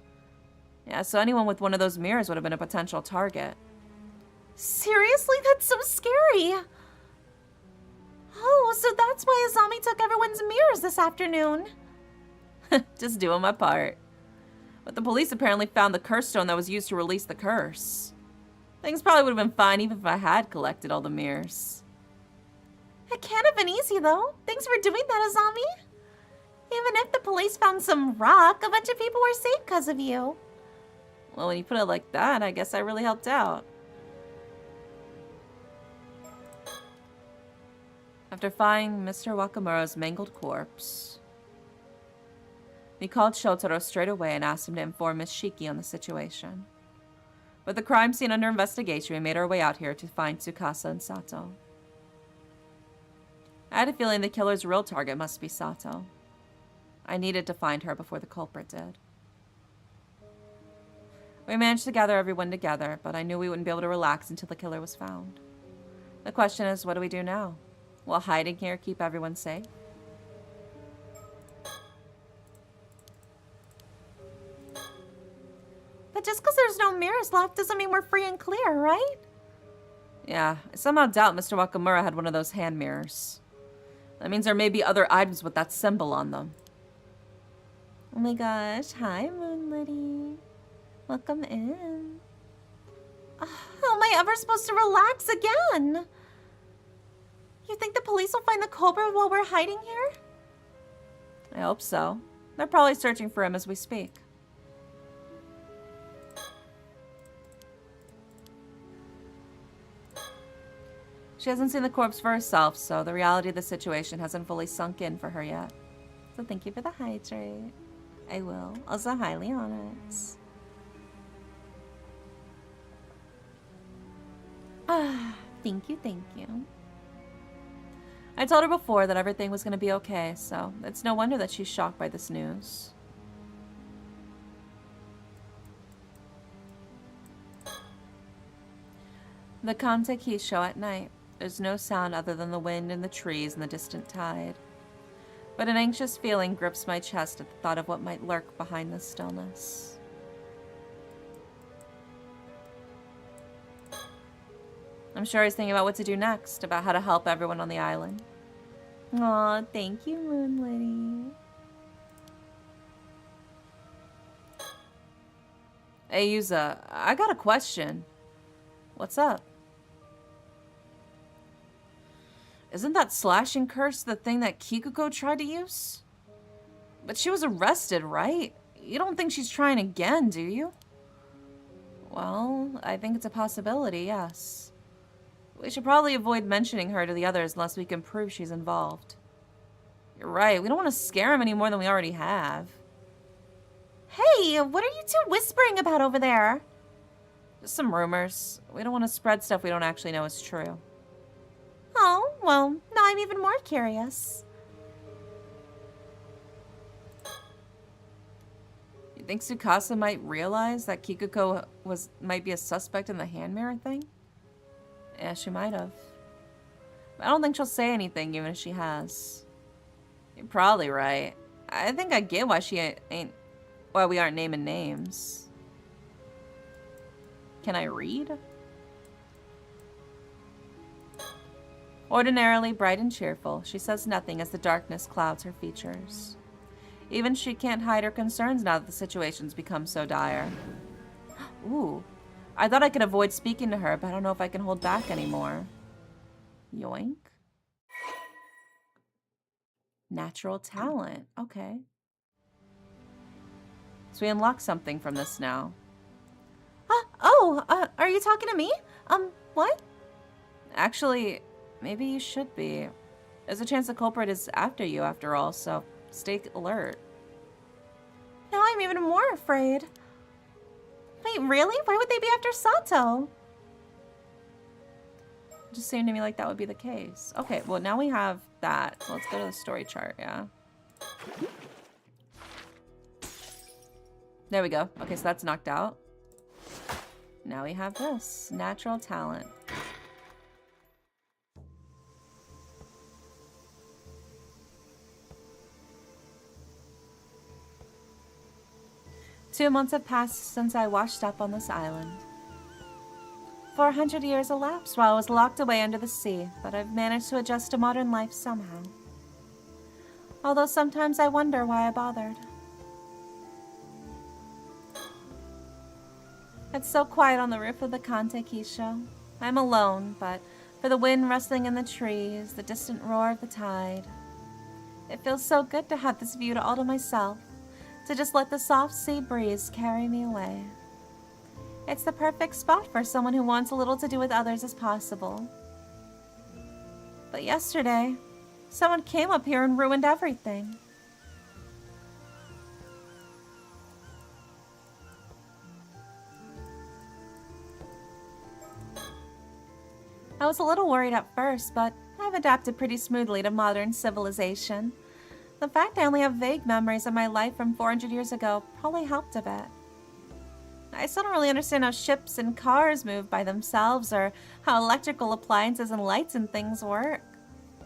Yeah, so anyone with one of those mirrors would have been a potential target. Seriously? That's so scary. Oh, so that's why Azami took everyone's mirrors this afternoon. Just doing my part. But the police apparently found the curse stone that was used to release the curse. Things probably would have been fine even if I had collected all the mirrors. It can't have been easy, though. Thanks for doing that, Azami. Even if the police found some rock, a bunch of people were safe because of you. Well, when you put it like that, I guess I really helped out. After finding Mr. Wakamura's mangled corpse, we called Shotaro straight away and asked him to inform Miss Shiki on the situation. With the crime scene under investigation, we made our way out here to find Tsukasa and Sato. I had a feeling the killer's real target must be Sato. I needed to find her before the culprit did. We managed to gather everyone together, but I knew we wouldn't be able to relax until the killer was found. The question is, what do we do now? Will hiding here keep everyone safe? But just because there's no mirrors left doesn't mean we're free and clear, right? Yeah, I somehow doubt Mr. Wakamura had one of those hand mirrors. That means there may be other items with that symbol on them. Oh my gosh, hi Moonlitty. Welcome in. How am I ever supposed to relax again? You think the police will find the culprit while we're hiding here? I hope so. They're probably searching for him as we speak. She hasn't seen the corpse for herself, so the reality of the situation hasn't fully sunk in for her yet. So thank you for the hydrate. I will. Also, highly on it. Thank you, thank you. I told her before that everything was going to be okay, so it's no wonder that she's shocked by this news. The Kante Keys show at night. There's no sound other than the wind and the trees and the distant tide. But an anxious feeling grips my chest at the thought of what might lurk behind the stillness. I'm sure he's thinking about what to do next, about how to help everyone on the island. Aw, thank you, Moonlitty. Hey, Yuza, I got a question. What's up? Isn't that slashing curse the thing that Kikuko tried to use? But she was arrested, right? You don't think she's trying again, do you? Well, I think it's a possibility, yes. We should probably avoid mentioning her to the others unless we can prove she's involved. You're right, we don't want to scare him any more than we already have. Hey, what are you two whispering about over there? Just some rumors. We don't want to spread stuff we don't actually know is true. Oh, well, now I'm even more curious. You think Tsukasa might realize that Kikuko might be a suspect in the hand mirror thing? Yeah, she might have. But I don't think she'll say anything even if she has. You're probably right. I think I get why we aren't naming names. Can I read? Ordinarily bright and cheerful, she says nothing as the darkness clouds her features. Even she can't hide her concerns now that the situation's become so dire. Ooh. I thought I could avoid speaking to her, but I don't know if I can hold back anymore. Yoink. Natural talent. Okay. So we unlock something from this now. Are you talking to me? What? Actually, maybe you should be. There's a chance the culprit is after you after all, so stay alert. Now I'm even more afraid. Wait, really? Why would they be after Sato? It just seemed to me like that would be the case. Okay, well now we have that. So let's go to the story chart, yeah. There we go. Okay, so that's knocked out. Now we have this. Natural talent. Two months have passed since I washed up on this island. 400 years elapsed while I was locked away under the sea, but I've managed to adjust to modern life somehow. Although sometimes I wonder why I bothered. It's so quiet on the roof of the Kante Kisho. I'm alone, but for the wind rustling in the trees, the distant roar of the tide. It feels so good to have this view to all to myself, to just let the soft sea breeze carry me away. It's the perfect spot for someone who wants a little to do with others as possible. But yesterday, someone came up here and ruined everything. I was a little worried at first, but I've adapted pretty smoothly to modern civilization. The fact I only have vague memories of my life from 400 years ago probably helped a bit. I still don't really understand how ships and cars move by themselves or how electrical appliances and lights and things work.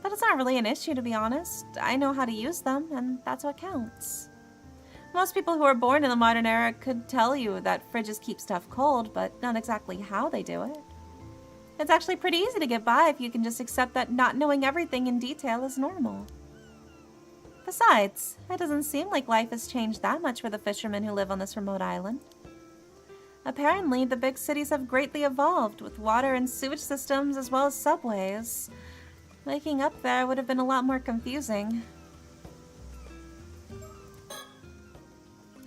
But it's not really an issue, to be honest. I know how to use them, and that's what counts. Most people who are born in the modern era could tell you that fridges keep stuff cold, but not exactly how they do it. It's actually pretty easy to get by if you can just accept that not knowing everything in detail is normal. Besides, it doesn't seem like life has changed that much for the fishermen who live on this remote island. Apparently, the big cities have greatly evolved, with water and sewage systems as well as subways. Waking up there would have been a lot more confusing.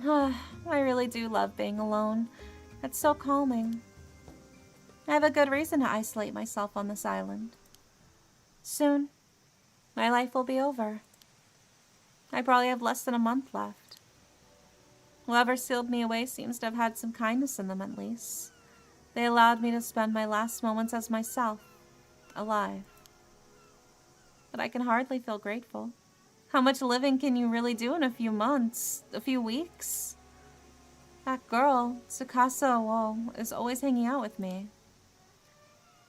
I really do love being alone. It's so calming. I have a good reason to isolate myself on this island. Soon, my life will be over. I probably have less than a month left. Whoever sealed me away seems to have had some kindness in them at least. They allowed me to spend my last moments as myself, alive. But I can hardly feel grateful. How much living can you really do in a few months, a few weeks? That girl, Tsukasa, is always hanging out with me.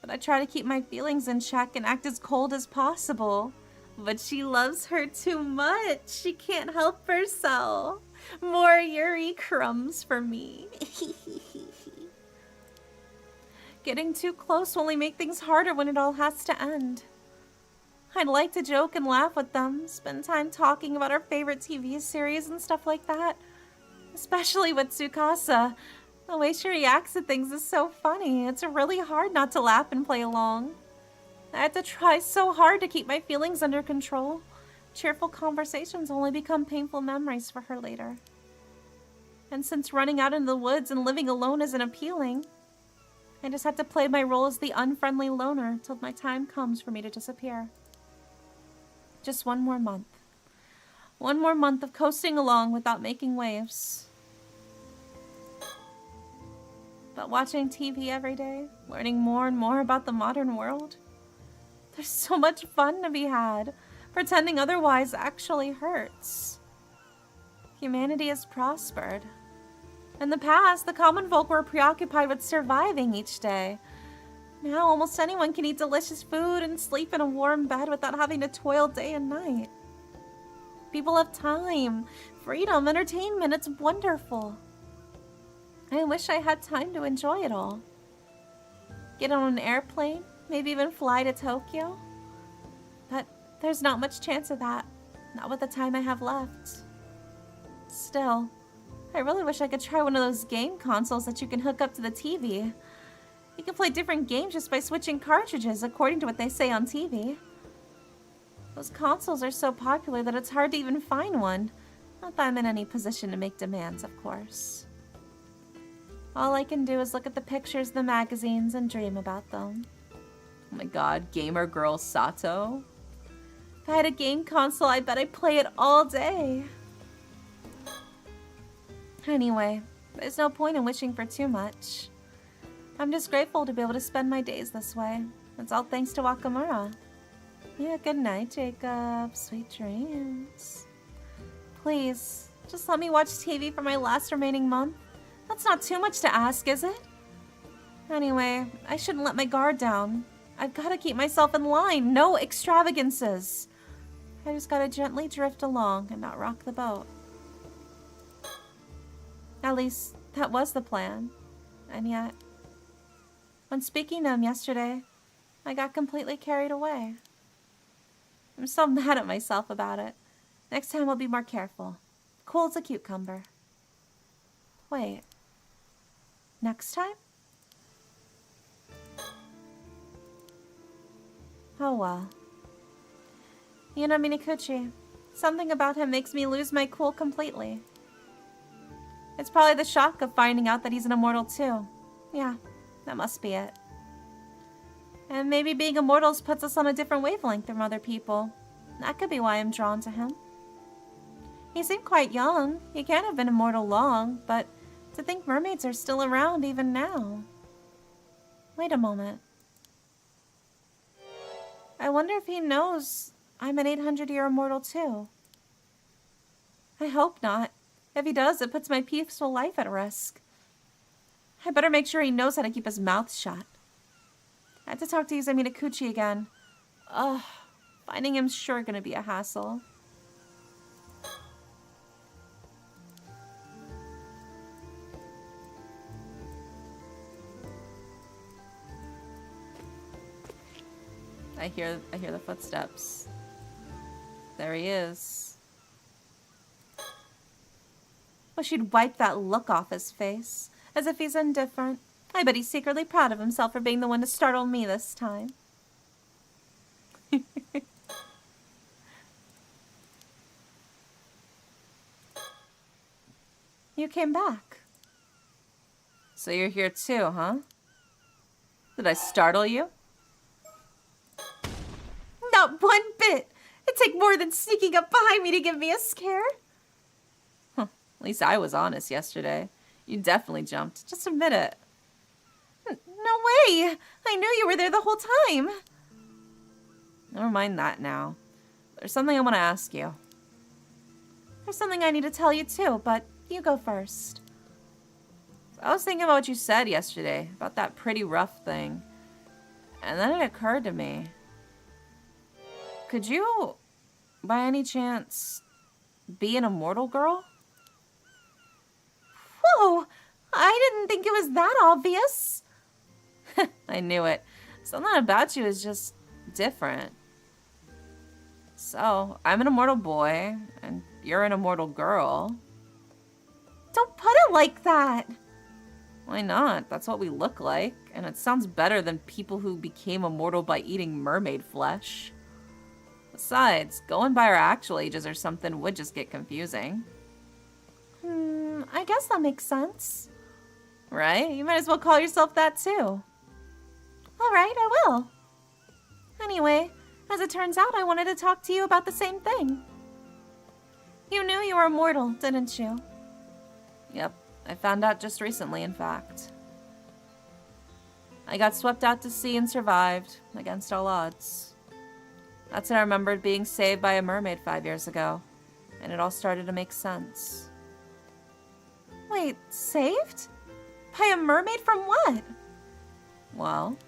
But I try to keep my feelings in check and act as cold as possible. But she loves her too much. She can't help herself. More Yuri crumbs for me. Getting too close will only make things harder when it all has to end. I'd like to joke and laugh with them, spend time talking about our favorite TV series and stuff like that. Especially with Tsukasa. The way she reacts to things is so funny. It's really hard not to laugh and play along. I had to try so hard to keep my feelings under control. Cheerful conversations only become painful memories for her later. And since running out into the woods and living alone isn't appealing, I just have to play my role as the unfriendly loner till my time comes for me to disappear. Just one more month. One more month of coasting along without making waves. But watching TV every day, learning more and more about the modern world, there's so much fun to be had. Pretending otherwise actually hurts. Humanity has prospered. In the past, the common folk were preoccupied with surviving each day. Now, almost anyone can eat delicious food and sleep in a warm bed without having to toil day and night. People have time, freedom, entertainment. It's wonderful. I wish I had time to enjoy it all. Get on an airplane, maybe even fly to Tokyo. But there's not much chance of that. Not with the time I have left. Still, I really wish I could try one of those game consoles that you can hook up to the TV. You can play different games just by switching cartridges, according to what they say on TV. Those consoles are so popular that it's hard to even find one. Not that I'm in any position to make demands, of course. All I can do is look at the pictures in the magazines and dream about them. Oh my god, gamer girl Sato. If I had a game console, I bet I'd play it all day. Anyway, there's no point in wishing for too much. I'm just grateful to be able to spend my days this way. It's all thanks to Wakamura. Yeah, good night, Jacob. Sweet dreams. Please, just let me watch TV for my last remaining month. That's not too much to ask, is it? Anyway, I shouldn't let my guard down. I've got to keep myself in line. No extravagances. I just got to gently drift along and not rock the boat. At least, that was the plan. And yet, when speaking to him yesterday, I got completely carried away. I'm so mad at myself about it. Next time I'll be more careful. Cool as a cucumber. Wait. Next time? Oh well. You know, Minikuchi, something about him makes me lose my cool completely. It's probably the shock of finding out that he's an immortal too. Yeah, that must be it. And maybe being immortals puts us on a different wavelength from other people. That could be why I'm drawn to him. He seemed quite young. He can't have been immortal long, but to think mermaids are still around even now. Wait a moment. I wonder if he knows I'm an 800-year immortal too. I hope not. If he does, it puts my peaceful life at risk. I better make sure he knows how to keep his mouth shut. I have to talk to Izumi Takuchi again. Ugh, finding him's sure gonna be a hassle. I hear the footsteps. There he is. Wish he'd wipe that look off his face, as if he's indifferent. I bet he's secretly proud of himself for being the one to startle me this time. You came back. So you're here too, huh? Did I startle you? Not one bit! It'd take more than sneaking up behind me to give me a scare. Huh. At least I was honest yesterday. You definitely jumped. Just admit it. No way! I knew you were there the whole time. Never mind that now. There's something I want to ask you. There's something I need to tell you too, but you go first. I was thinking about what you said yesterday, about that pretty rough thing. And then it occurred to me. Could you, by any chance, be an immortal girl? Whoa! I didn't think it was that obvious. I knew it. Something about you is just different. So, I'm an immortal boy, and you're an immortal girl. Don't put it like that. Why not? That's what we look like. And it sounds better than people who became immortal by eating mermaid flesh. Besides, going by our actual ages or something would just get confusing. I guess that makes sense. Right? You might as well call yourself that too. Alright, I will. Anyway, as it turns out, I wanted to talk to you about the same thing. You knew you were immortal, didn't you? Yep, I found out just recently, in fact. I got swept out to sea and survived, against all odds. That's when I remembered being saved by a mermaid 5 years ago, and it all started to make sense. Wait, saved? By a mermaid from what? Well,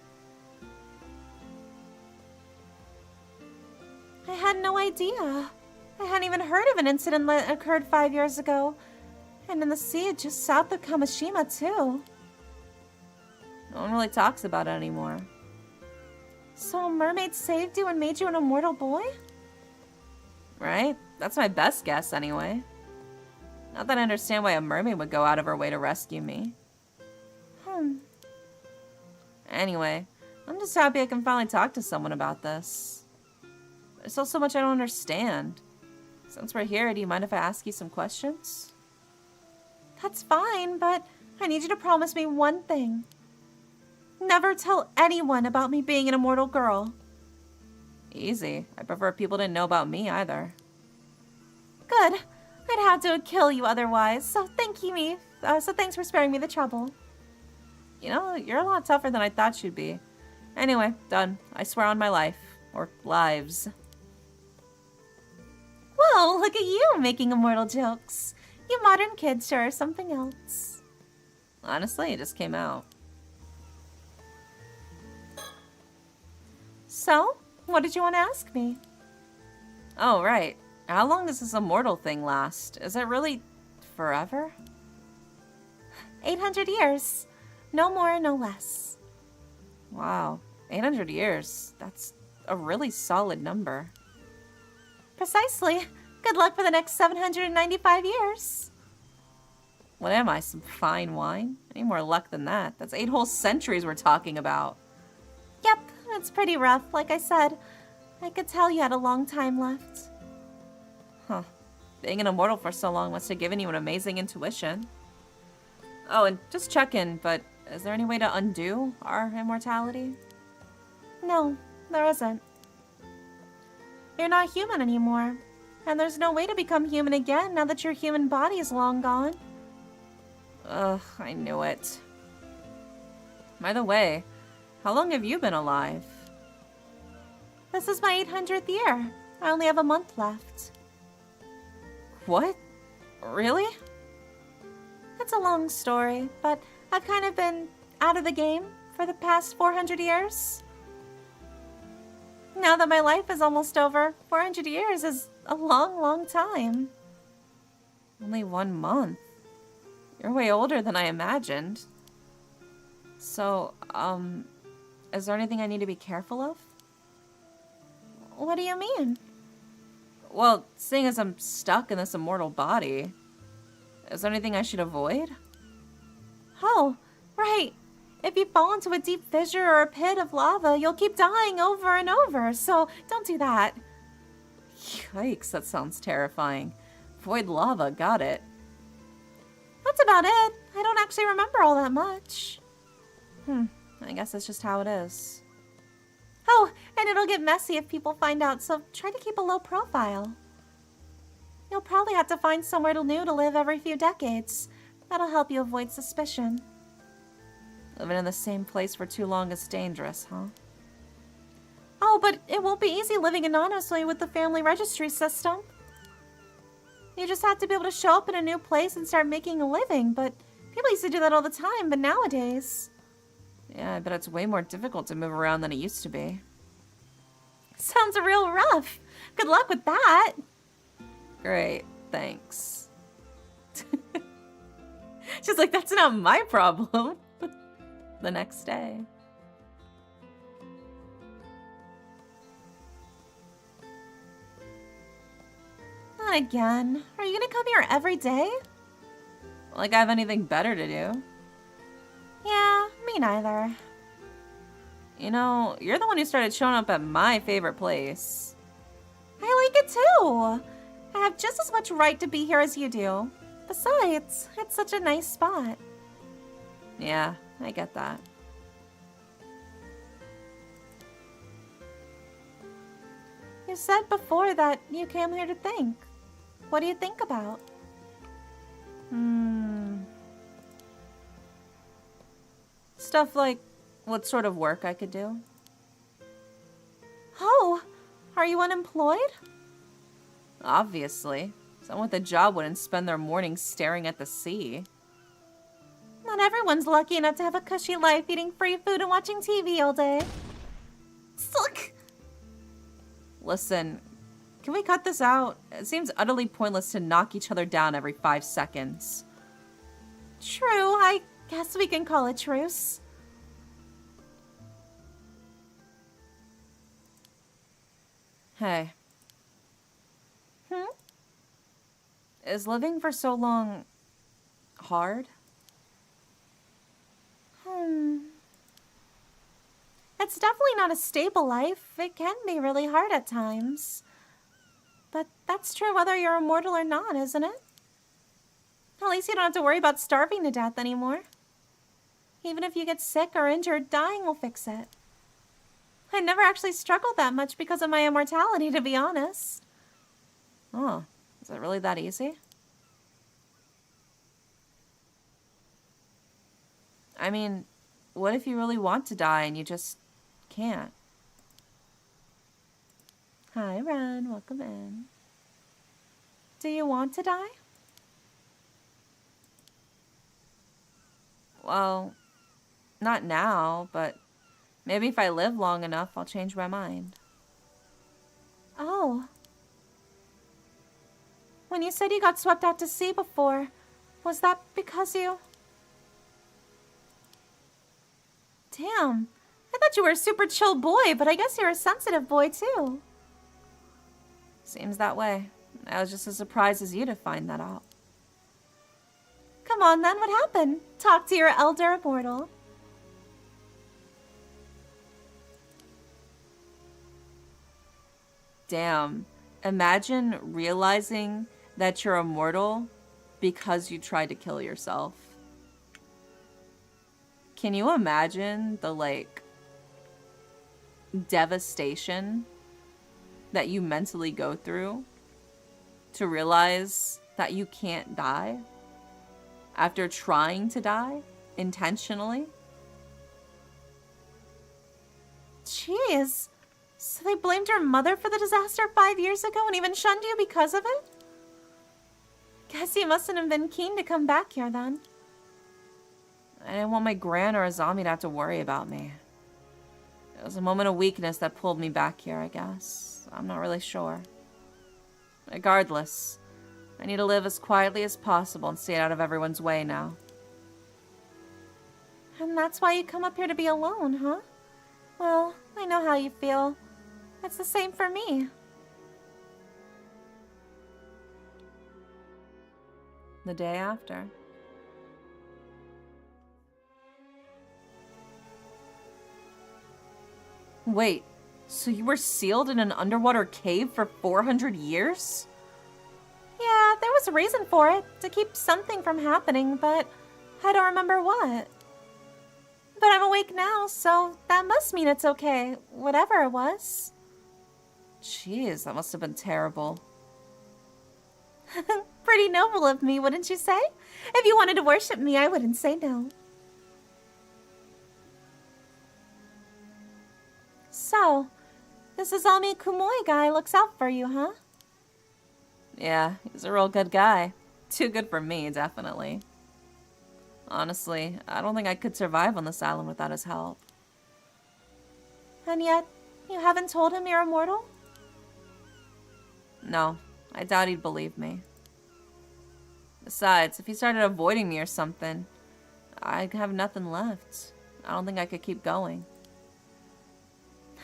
I had no idea. I hadn't even heard of an incident that occurred 5 years ago. And in the sea just south of Kamishima, too. no one really talks about it anymore. So a mermaid saved you and made you an immortal boy? Right? That's my best guess, anyway. Not that I understand why a mermaid would go out of her way to rescue me. Anyway, I'm just happy I can finally talk to someone about this. There's still so much I don't understand. Since we're here, do you mind if I ask you some questions? That's fine, but I need you to promise me one thing. Never tell anyone about me being an immortal girl. Easy. I prefer people didn't know about me either. Good. I'd have to kill you otherwise, so thanks for sparing me the trouble. You know, you're a lot tougher than I thought you'd be. Anyway, done. I swear on my life. Or lives. Whoa, look at you making immortal jokes. You modern kids sure are something else. Honestly, it just came out. So, what did you want to ask me? Oh, right. How long does this immortal thing last? Is it really forever? 800 years. No more, no less. Wow. 800 years. That's a really solid number. Precisely. Good luck for the next 795 years. What am I, some fine wine? Any more luck than that? That's 8 whole centuries we're talking about. Yep, it's pretty rough. Like I said, I could tell you had a long time left. Huh. Being an immortal for so long must have given you an amazing intuition. Oh, and just checking, but is there any way to undo our immortality? No, there isn't. You're not human anymore, and there's no way to become human again now that your human body is long gone. Ugh, I knew it. By the way, how long have you been alive? This is my 800th year. I only have a month left. What? Really? It's a long story, but I've kind of been out of the game for the past 400 years. Now that my life is almost over, 400 years is a long, long time. Only 1 month. You're way older than I imagined. So, is there anything I need to be careful of? What do you mean? Well, seeing as I'm stuck in this immortal body, is there anything I should avoid? Oh, right. If you fall into a deep fissure or a pit of lava, you'll keep dying over and over, so don't do that. Yikes, that sounds terrifying. Avoid lava, got it. That's about it. I don't actually remember all that much. I guess that's just how it is. Oh, and it'll get messy if people find out, so try to keep a low profile. You'll probably have to find somewhere new to live every few decades. That'll help you avoid suspicion. Living in the same place for too long is dangerous, huh? Oh, but it won't be easy living anonymously with the family registry system. You just have to be able to show up in a new place and start making a living, but people used to do that all the time, but nowadays... Yeah, I bet it's way more difficult to move around than it used to be. Sounds real rough. Good luck with that. Great, thanks. She's like, that's not my problem. The next day. Not again. Are you gonna come here every day? Like I have anything better to do. Me neither. You know, you're the one who started showing up at my favorite place. I like it too. I have just as much right to be here as you do. Besides, it's such a nice spot. Yeah, I get that. You said before that you came here to think. What do you think about? Stuff like what sort of work I could do. Oh, are you unemployed? Obviously. Someone with a job wouldn't spend their mornings staring at the sea. Not everyone's lucky enough to have a cushy life eating free food and watching TV all day. Look. Listen, can we cut this out? It seems utterly pointless to knock each other down every 5 seconds. True, I guess we can call it truce. Hey. Hmm? Is living for so long hard? It's definitely not a stable life. It can be really hard at times. But that's true whether you're immortal or not, isn't it? At least you don't have to worry about starving to death anymore. Even if you get sick or injured, dying will fix it. I never actually struggled that much because of my immortality, to be honest. Oh, is it really that easy? I mean, what if you really want to die and you just can't? Hi, Ren. Welcome in. Do you want to die? Well, not now, but maybe if I live long enough, I'll change my mind. Oh. When you said you got swept out to sea before, was that because you... Damn. I thought you were a super chill boy, but I guess you're a sensitive boy too. Seems that way. I was just as surprised as you to find that out. Come on then, what happened? Talk to your elder immortal. Damn. Imagine realizing that you're immortal because you tried to kill yourself. Can you imagine the, like, devastation that you mentally go through to realize that you can't die after trying to die intentionally? Jeez. So they blamed your mother for the disaster 5 years ago and even shunned you because of it? Guess you mustn't have been keen to come back here then. I didn't want my gran or a zombie to have to worry about me. It was a moment of weakness that pulled me back here, I guess. I'm not really sure. Regardless, I need to live as quietly as possible and stay out of everyone's way now. And that's why you come up here to be alone, huh? Well, I know how you feel. It's the same for me. The day after. Wait, so you were sealed in an underwater cave for 400 years? Yeah, there was a reason for it, to keep something from happening, but I don't remember what. But I'm awake now, so that must mean it's okay, whatever it was. Jeez, that must have been terrible. Pretty noble of me, wouldn't you say? If you wanted to worship me, I wouldn't say no. So, this Izami Kumoi guy looks out for you, huh? Yeah, he's a real good guy. Too good for me, definitely. Honestly, I don't think I could survive on this island without his help. And yet, you haven't told him you're immortal? No, I doubt he'd believe me. Besides, if he started avoiding me or something, I'd have nothing left. I don't think I could keep going.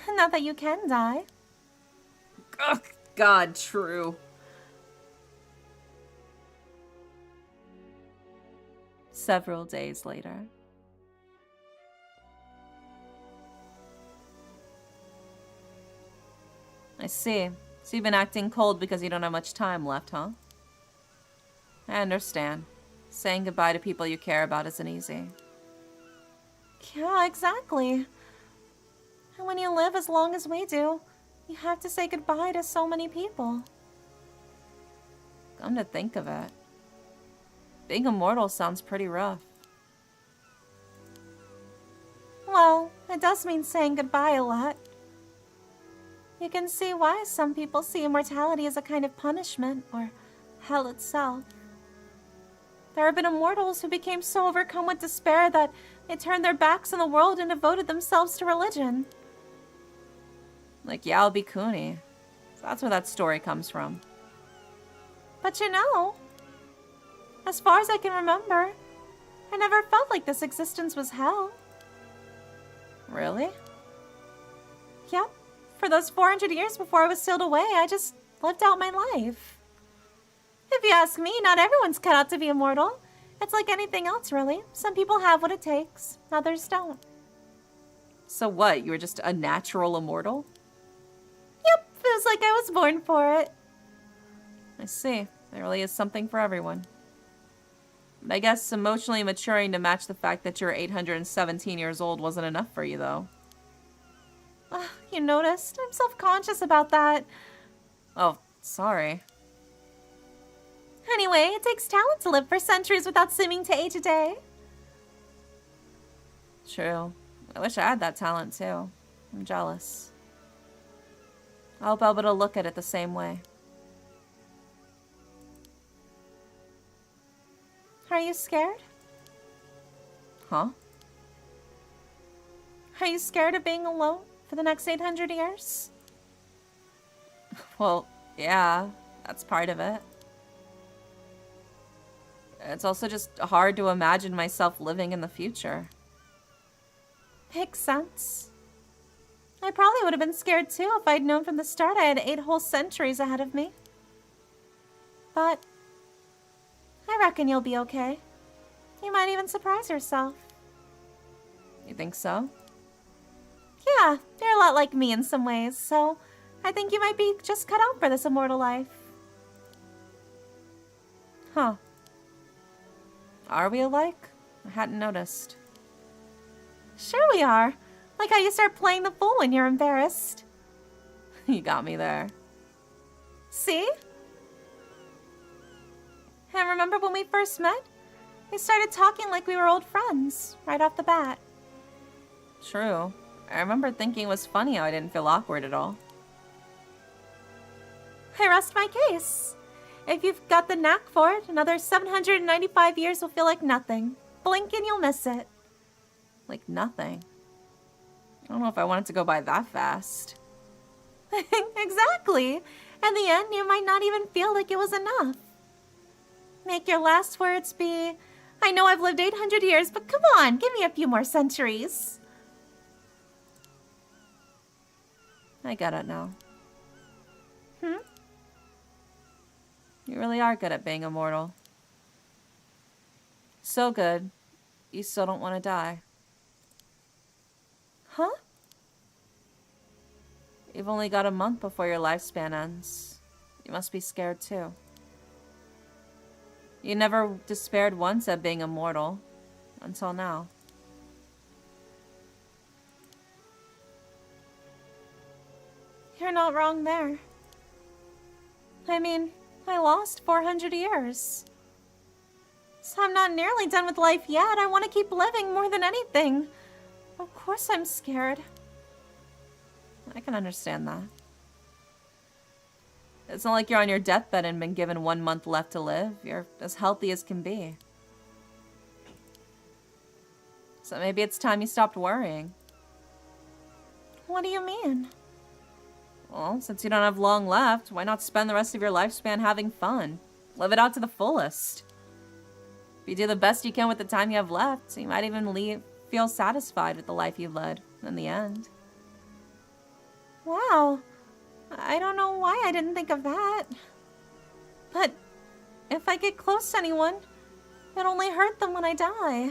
Not that you can die. Ugh, God, true. Several days later. I see. So you've been acting cold because you don't have much time left, huh? I understand. Saying goodbye to people you care about isn't easy. Yeah, exactly. And when you live as long as we do, you have to say goodbye to so many people. Come to think of it, being immortal sounds pretty rough. Well, it does mean saying goodbye a lot. You can see why some people see immortality as a kind of punishment, or hell itself. There have been immortals who became so overcome with despair that they turned their backs on the world and devoted themselves to religion. Like Yao Bikuni. That's where that story comes from. But you know, as far as I can remember, I never felt like this existence was hell. Really? Yep. For those 400 years before I was sealed away, I just lived out my life. If you ask me, not everyone's cut out to be immortal. It's like anything else, really. Some people have what it takes, others don't. So what, you were just a natural immortal? Yep, feels like I was born for it. I see. There really is something for everyone. But I guess emotionally maturing to match the fact that you're 817 years old wasn't enough for you, though. You noticed? I'm self-conscious about that. Oh, sorry. Anyway, it takes talent to live for centuries without seeming to age a day. True. I wish I had that talent, too. I'm jealous. I hope I'll be able to look at it the same way. Are you scared? Huh? Are you scared of being alone for the next 800 years? Well, yeah, that's part of it. It's also just hard to imagine myself living in the future. Makes sense. I probably would have been scared too if I'd known from the start I had 8 whole centuries ahead of me. But I reckon you'll be okay. You might even surprise yourself. You think so? Yeah, you're a lot like me in some ways, so I think you might be just cut out for this immortal life. Huh. Are we alike? I hadn't noticed. Sure we are. Like how you start playing the fool when you're embarrassed. You got me there. See? And remember when we first met? We started talking like we were old friends, right off the bat. True. I remember thinking it was funny how I didn't feel awkward at all. I rest my case. If you've got the knack for it, another 795 years will feel like nothing. Blink and you'll miss it. Like nothing. I don't know if I want it to go by that fast. Exactly. In the end, you might not even feel like it was enough. Make your last words be, I know I've lived 800 years, but come on, give me a few more centuries. I get it now. Hmm? You really are good at being immortal. So good, you still don't want to die. Huh? You've only got a month before your lifespan ends. You must be scared too. You never despaired once at being immortal. Until now. You're not wrong there. I mean, I lost 400 years. So I'm not nearly done with life yet. I want to keep living more than anything. Of course I'm scared. I can understand that. It's not like you're on your deathbed and been given 1 month left to live. You're as healthy as can be. So maybe it's time you stopped worrying. What do you mean? Well, since you don't have long left, why not spend the rest of your lifespan having fun? Live it out to the fullest. If you do the best you can with the time you have left, you might even feel satisfied with the life you've led in the end. Wow. I don't know why I didn't think of that. But if I get close to anyone, it only hurt them when I die.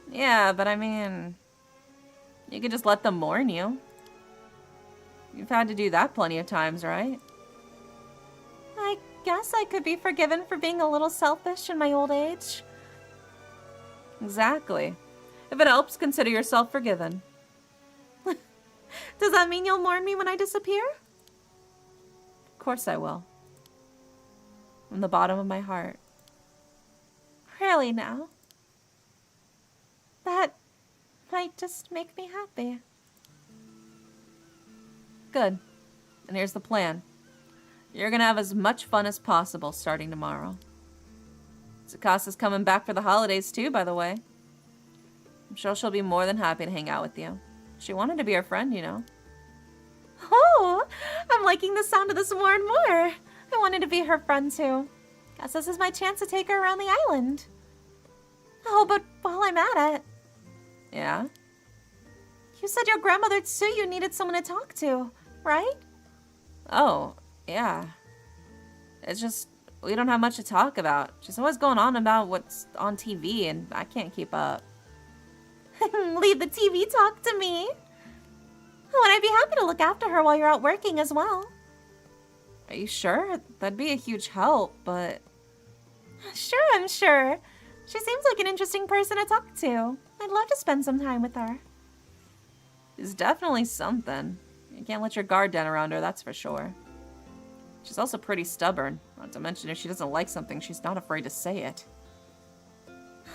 Yeah, but I mean, you could just let them mourn you. You've had to do that plenty of times, right? I guess I could be forgiven for being a little selfish in my old age. Exactly. If it helps, consider yourself forgiven. Does that mean you'll mourn me when I disappear? Of course I will. From the bottom of my heart. Really now? That might just make me happy. Good. And here's the plan. You're gonna have as much fun as possible starting tomorrow. Tsukasa's coming back for the holidays too, by the way. I'm sure she'll be more than happy to hang out with you. She wanted to be your friend, you know. Oh, I'm liking the sound of this more and more. I wanted to be her friend too. Guess this is my chance to take her around the island. Oh, but while I'm at it... Yeah? You said your grandmother Tsuyu needed someone to talk to, right? Oh, yeah. It's just, we don't have much to talk about. She's always going on about what's on TV, and I can't keep up. Leave the TV talk to me. Oh, and I'd be happy to look after her while you're out working as well. Are you sure? That'd be a huge help, but... Sure, I'm sure. She seems like an interesting person to talk to. I'd love to spend some time with her. She's definitely something. You can't let your guard down around her, that's for sure. She's also pretty stubborn. Not to mention, if she doesn't like something, she's not afraid to say it.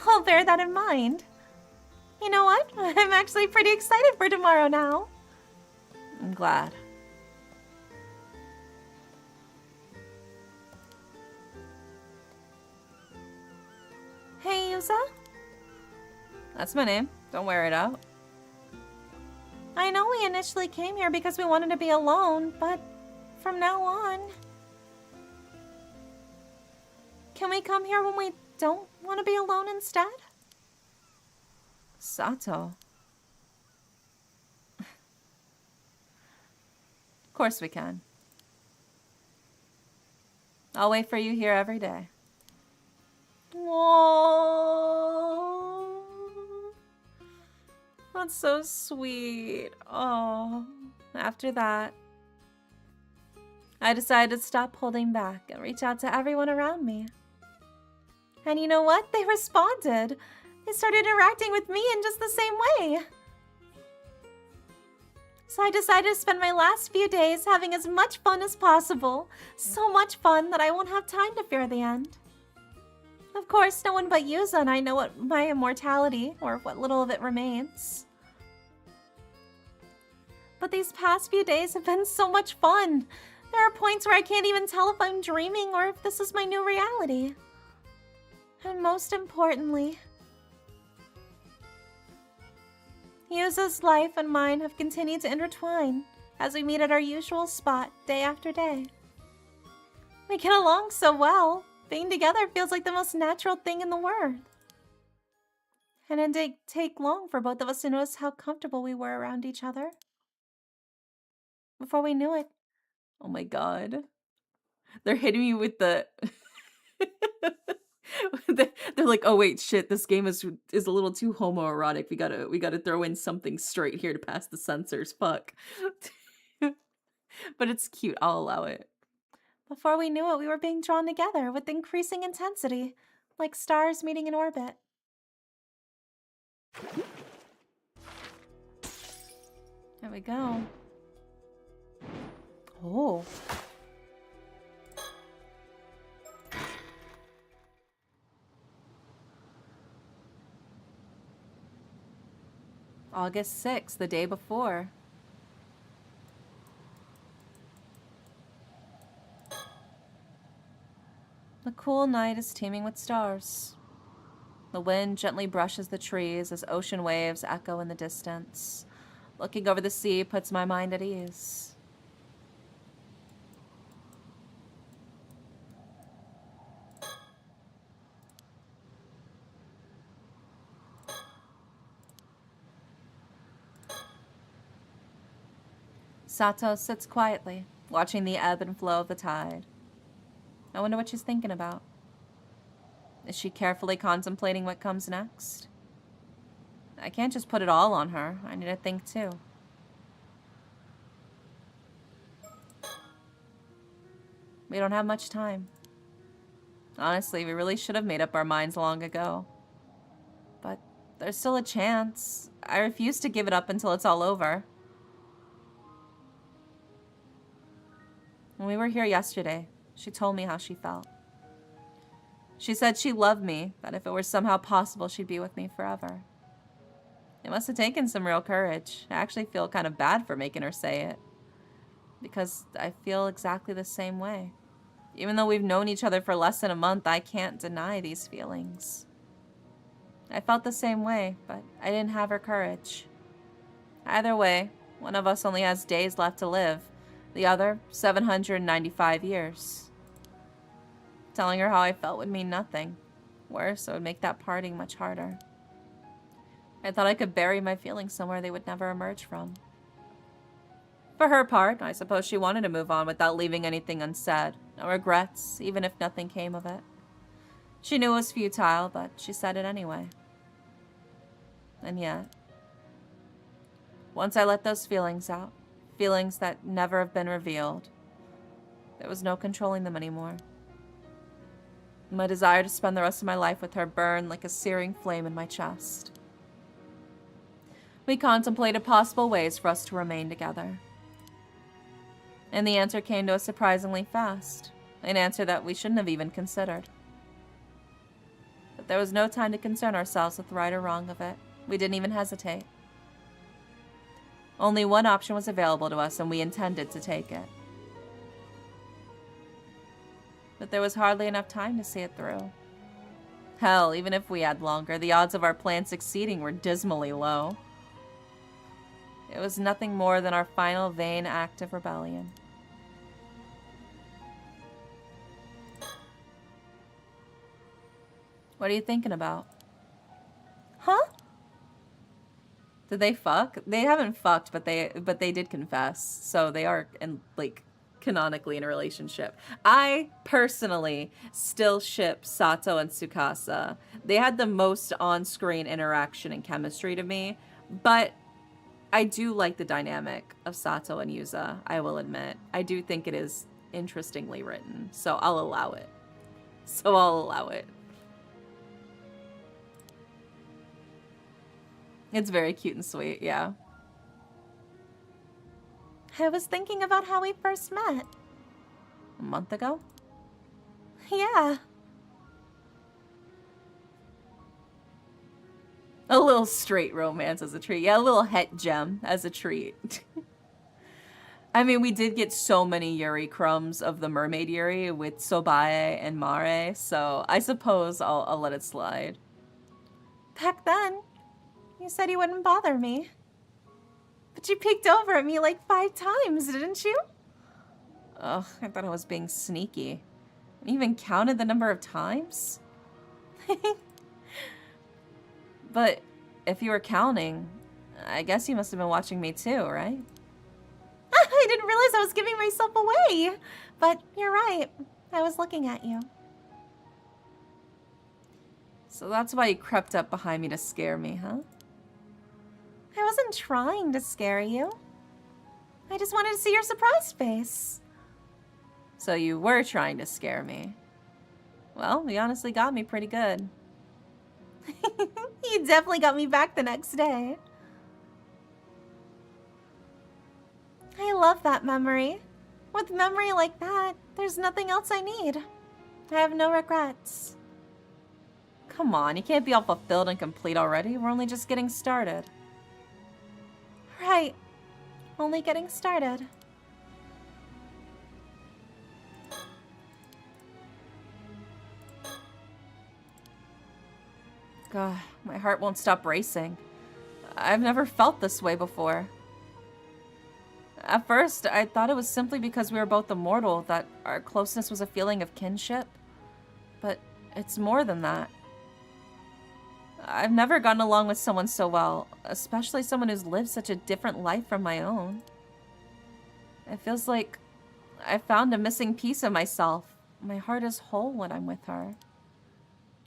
I'll bear that in mind. You know what? I'm actually pretty excited for tomorrow now. I'm glad. Hey, Yusa? That's my name. Don't wear it out. I know we initially came here because we wanted to be alone, but from now on... Can we come here when we don't want to be alone instead? Sato. Of course we can. I'll wait for you here every day. Whoa. That's so sweet. Oh. After that, I decided to stop holding back and reach out to everyone around me. And you know what? They responded. They started interacting with me in just the same way. So I decided to spend my last few days having as much fun as possible. So much fun that I won't have time to fear the end. Of course, no one but Yuza and I know what my immortality, or what little of it remains. But these past few days have been so much fun. There are points where I can't even tell if I'm dreaming or if this is my new reality. And most importantly, Yuza's life and mine have continued to intertwine as we meet at our usual spot day after day. We get along so well. Being together feels like the most natural thing in the world. And it didn't take long for both of us to notice how comfortable we were around each other. Before we knew it, Oh my god. They're hitting me with the... They're like, oh wait, shit, this game is a little too homoerotic. We gotta throw in something straight here to pass the censors. Fuck. But it's cute. I'll allow it. before we knew it, we were being drawn together with increasing intensity, like stars meeting in orbit. There we go. Oh. August 6th, the day before. The cool night is teeming with stars. The wind gently brushes the trees as ocean waves echo in the distance. Looking over the sea puts my mind at ease. Sato sits quietly, watching the ebb and flow of the tide. I wonder what she's thinking about. Is she carefully contemplating what comes next? I can't just put it all on her. I need to think too. We don't have much time. Honestly, we really should have made up our minds long ago. But there's still a chance. I refuse to give it up until it's all over. When we were here yesterday, she told me how she felt. She said she loved me, that if it were somehow possible, she'd be with me forever. It must have taken some real courage. I actually feel kind of bad for making her say it. Because I feel exactly the same way. Even though we've known each other for less than a month, I can't deny these feelings. I felt the same way, but I didn't have her courage. Either way, one of us only has days left to live. The other, 795 years. Telling her how I felt would mean nothing. Worse, it would make that parting much harder. I thought I could bury my feelings somewhere they would never emerge from. For her part, I suppose she wanted to move on without leaving anything unsaid. No regrets, even if nothing came of it. She knew it was futile, but she said it anyway. And yet, once I let those feelings out, feelings that never have been revealed, there was no controlling them anymore. My desire to spend the rest of my life with her burned like a searing flame in my chest. We contemplated possible ways for us to remain together. And the answer came to us surprisingly fast. An answer that we shouldn't have even considered. But there was no time to concern ourselves with right or wrong of it. We didn't even hesitate. Only one option was available to us, and we intended to take it. But there was hardly enough time to see it through. Hell, even if we had longer, the odds of our plan succeeding were dismally low. It was nothing more than our final vain act of rebellion. What are you thinking about? Huh? Did they fuck? They haven't fucked, but they did confess. So they are canonically in a relationship. I personally still ship Sato and Tsukasa. They had the most on-screen interaction and chemistry to me, but I do like the dynamic of Sato and Yuza, I will admit. I do think it is interestingly written, so I'll allow it. It's very cute and sweet, yeah. I was thinking about how we first met. A month ago? Yeah. A little straight romance as a treat. Yeah, a little het gem as a treat. I mean, we did get so many Yuri crumbs of the mermaid Yuri with Sobae and Mare, so I suppose I'll let it slide. Back then, you said you wouldn't bother me. But you peeked over at me like 5 times, didn't you? Ugh, I thought I was being sneaky. You even counted the number of times? But if you were counting, I guess you must have been watching me too, right? I didn't realize I was giving myself away. But you're right. I was looking at you. So that's why you crept up behind me to scare me, huh? I wasn't trying to scare you. I just wanted to see your surprised face. So you were trying to scare me. Well, you honestly got me pretty good. You definitely got me back the next day. I love that memory. With memory like that, there's nothing else I need. I have no regrets. Come on, you can't be all fulfilled and complete already. We're only just getting started. Right. Only getting started. God, my heart won't stop racing. I've never felt this way before. At first, I thought it was simply because we were both immortal, that our closeness was a feeling of kinship. But it's more than that. I've never gotten along with someone so well, especially someone who's lived such a different life from my own. It feels like I found a missing piece of myself. My heart is whole when I'm with her.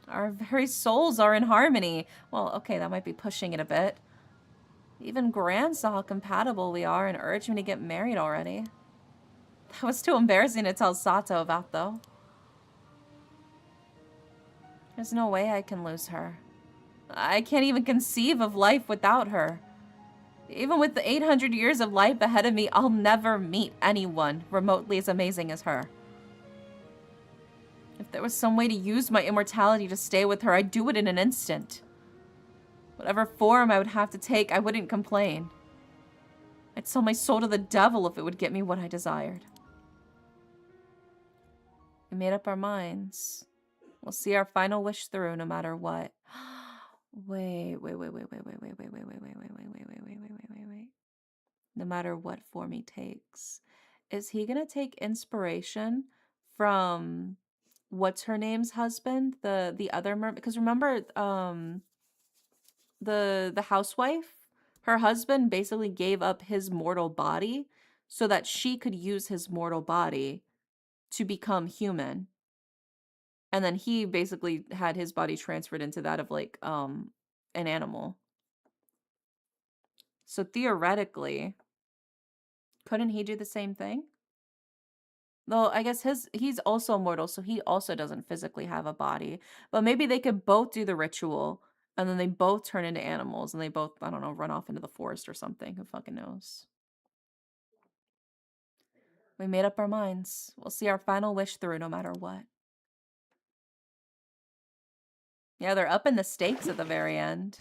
Our very souls are in harmony. Well, okay, that might be pushing it a bit. Even Gran saw how compatible we are and urged me to get married already. That was too embarrassing to tell Sato about, though. There's no way I can lose her. I can't even conceive of life without her. Even with the 800 years of life ahead of me, I'll never meet anyone remotely as amazing as her. If there was some way to use my immortality to stay with her, I'd do it in an instant. Whatever form I would have to take, I wouldn't complain. I'd sell my soul to the devil if it would get me what I desired. We made up our minds. We'll see our final wish through no matter what. Wait. No matter what form he takes. Is he gonna take inspiration from what's her name's husband? The other mermaid? Because remember, the housewife, her husband basically gave up his mortal body so that she could use his mortal body to become human. And then he basically had his body transferred into that of like an animal. So theoretically, couldn't he do the same thing? Though I guess he's also mortal, so he also doesn't physically have a body. But maybe they could both do the ritual and then they both turn into animals and they both, I don't know, run off into the forest or something. Who fucking knows? We made up our minds. We'll see our final wish through no matter what. Yeah, they're up in the stakes at the very end.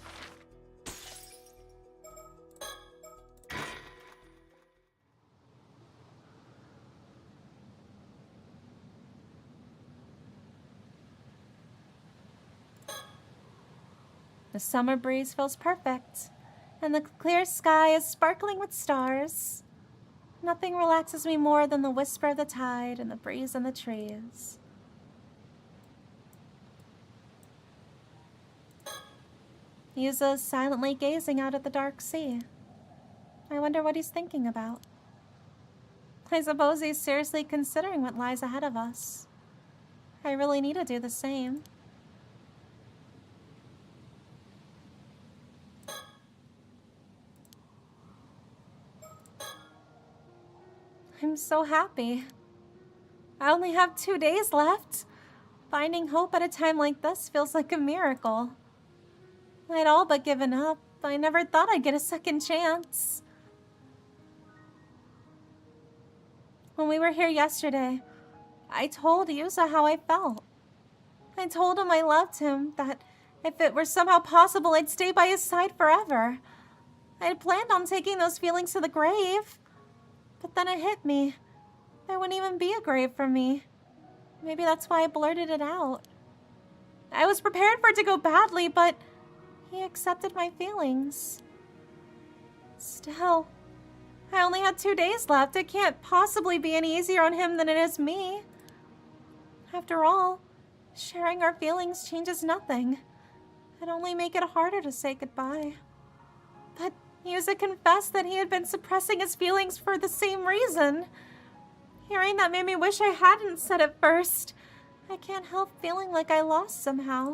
The summer breeze feels perfect, and the clear sky is sparkling with stars. Nothing relaxes me more than the whisper of the tide and the breeze in the trees. Yuza is silently gazing out at the dark sea. I wonder what he's thinking about. I suppose he's seriously considering what lies ahead of us. I really need to do the same. I'm so happy. I only have 2 days left. Finding hope at a time like this feels like a miracle. I'd all but given up. I never thought I'd get a second chance. When we were here yesterday, I told Yusa how I felt. I told him I loved him, that if it were somehow possible, I'd stay by his side forever. I had planned on taking those feelings to the grave. But then it hit me. There wouldn't even be a grave for me. Maybe that's why I blurted it out. I was prepared for it to go badly, but he accepted my feelings. Still, I only had 2 days left. It can't possibly be any easier on him than it is me. After all, sharing our feelings changes nothing. It'd only make it harder to say goodbye. But Yusa confessed that he had been suppressing his feelings for the same reason. Hearing that made me wish I hadn't said it first. I can't help feeling like I lost somehow.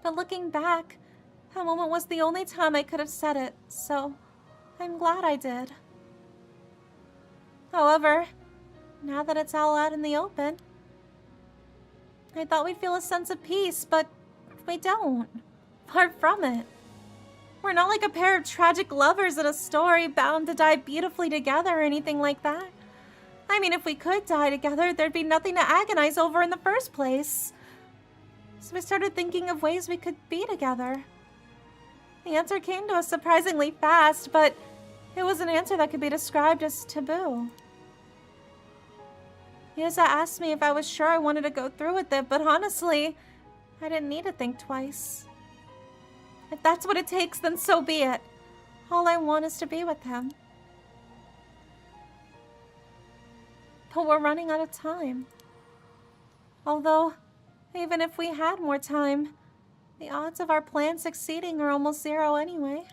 But looking back, that moment was the only time I could have said it, so I'm glad I did. However, now that it's all out in the open, I thought we'd feel a sense of peace, but we don't. Far from it. We're not like a pair of tragic lovers in a story bound to die beautifully together or anything like that. I mean, if we could die together, there'd be nothing to agonize over in the first place. So we started thinking of ways we could be together. The answer came to us surprisingly fast, but it was an answer that could be described as taboo. Yusa asked me if I was sure I wanted to go through with it, but honestly, I didn't need to think twice. If that's what it takes, then so be it. All I want is to be with him. But we're running out of time. Although, even if we had more time, the odds of our plan succeeding are almost zero anyway.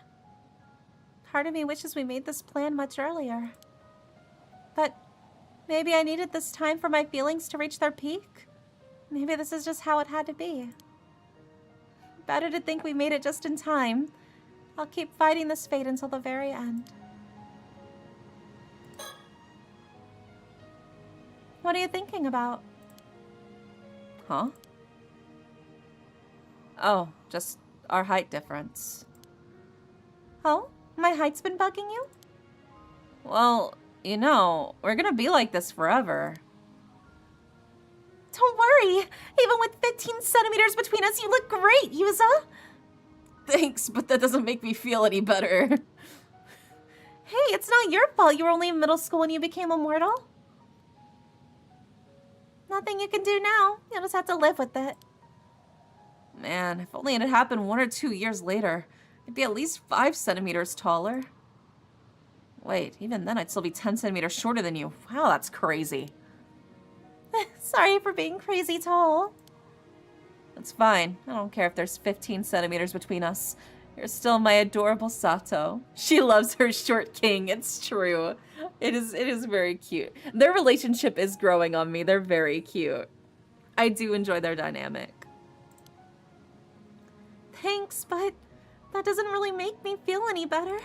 Part of me wishes we made this plan much earlier. But maybe I needed this time for my feelings to reach their peak. Maybe this is just how it had to be. Better to think we made it just in time. I'll keep fighting this fate until the very end. What are you thinking about? Huh? Oh, just our height difference. Oh? My height's been bugging you? Well, you know, we're gonna be like this forever. Don't worry. Even with 15 centimeters between us, you look great, Yuza. Thanks, but that doesn't make me feel any better. Hey, it's not your fault you were only in middle school when you became immortal. Nothing you can do now. You'll just have to live with it. Man, if only it had happened 1 or 2 years later, I'd be at least 5 centimeters taller. Wait, even then I'd still be 10 centimeters shorter than you. Wow, that's crazy. Sorry for being crazy tall. That's fine. I don't care if there's 15 centimeters between us. You're still my adorable Sato. She loves her short king, it's true. It is very cute. Their relationship is growing on me. They're very cute. I do enjoy their dynamic. Thanks, but that doesn't really make me feel any better.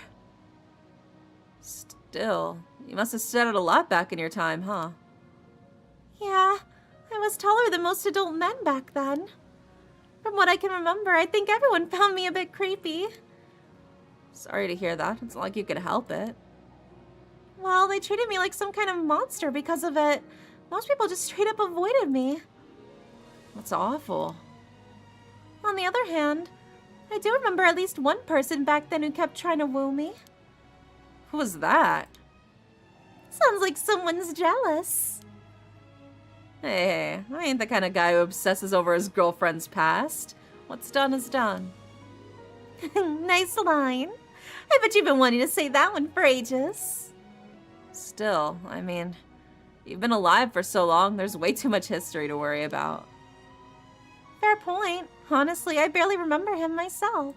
Still, you must have studied a lot back in your time, huh? Yeah, I was taller than most adult men back then. From what I can remember, I think everyone found me a bit creepy. Sorry to hear that. It's not like you could help it. Well, they treated me like some kind of monster because of it. Most people just straight up avoided me. That's awful. On the other hand, I do remember at least one person back then who kept trying to woo me. Who was that? Sounds like someone's jealous. Hey, I ain't the kind of guy who obsesses over his girlfriend's past. What's done is done. Nice line. I bet you've been wanting to say that one for ages. Still, I mean, you've been alive for so long, there's way too much history to worry about. Fair point. Honestly, I barely remember him myself.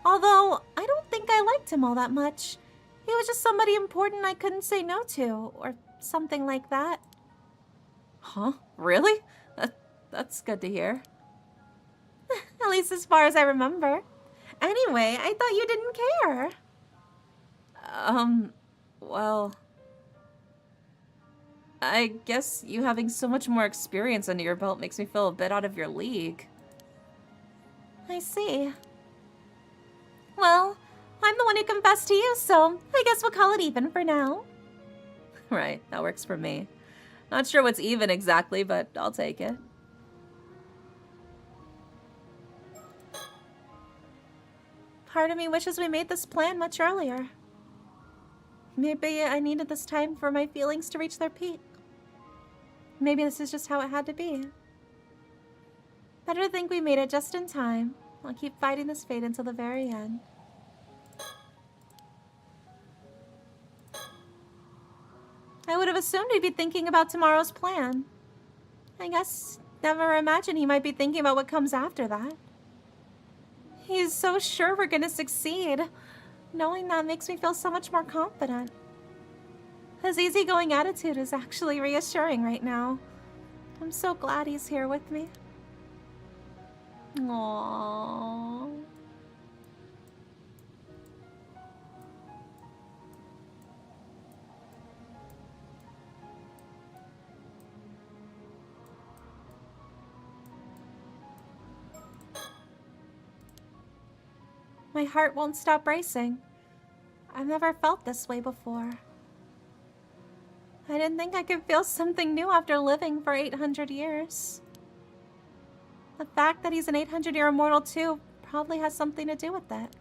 Although, I don't think I liked him all that much. He was just somebody important I couldn't say no to, or something like that. Huh? Really? That's good to hear. At least as far as I remember. Anyway, I thought you didn't care. Well, I guess you having so much more experience under your belt makes me feel a bit out of your league. I see. Well, I'm the one who confessed to you, so I guess we'll call it even for now. Right, that works for me. Not sure what's even exactly, but I'll take it. Part of me wishes we made this plan much earlier. Maybe I needed this time for my feelings to reach their peak. Maybe this is just how it had to be. Better to think we made it just in time. I'll keep fighting this fate until the very end. I would have assumed he'd be thinking about tomorrow's plan. I guess never imagined he might be thinking about what comes after that. He's so sure we're gonna succeed. Knowing that makes me feel so much more confident. His easygoing attitude is actually reassuring right now. I'm so glad he's here with me. Aww. My heart won't stop racing. I've never felt this way before. I didn't think I could feel something new after living for 800 years. The fact that he's an 800-year immortal too probably has something to do with it.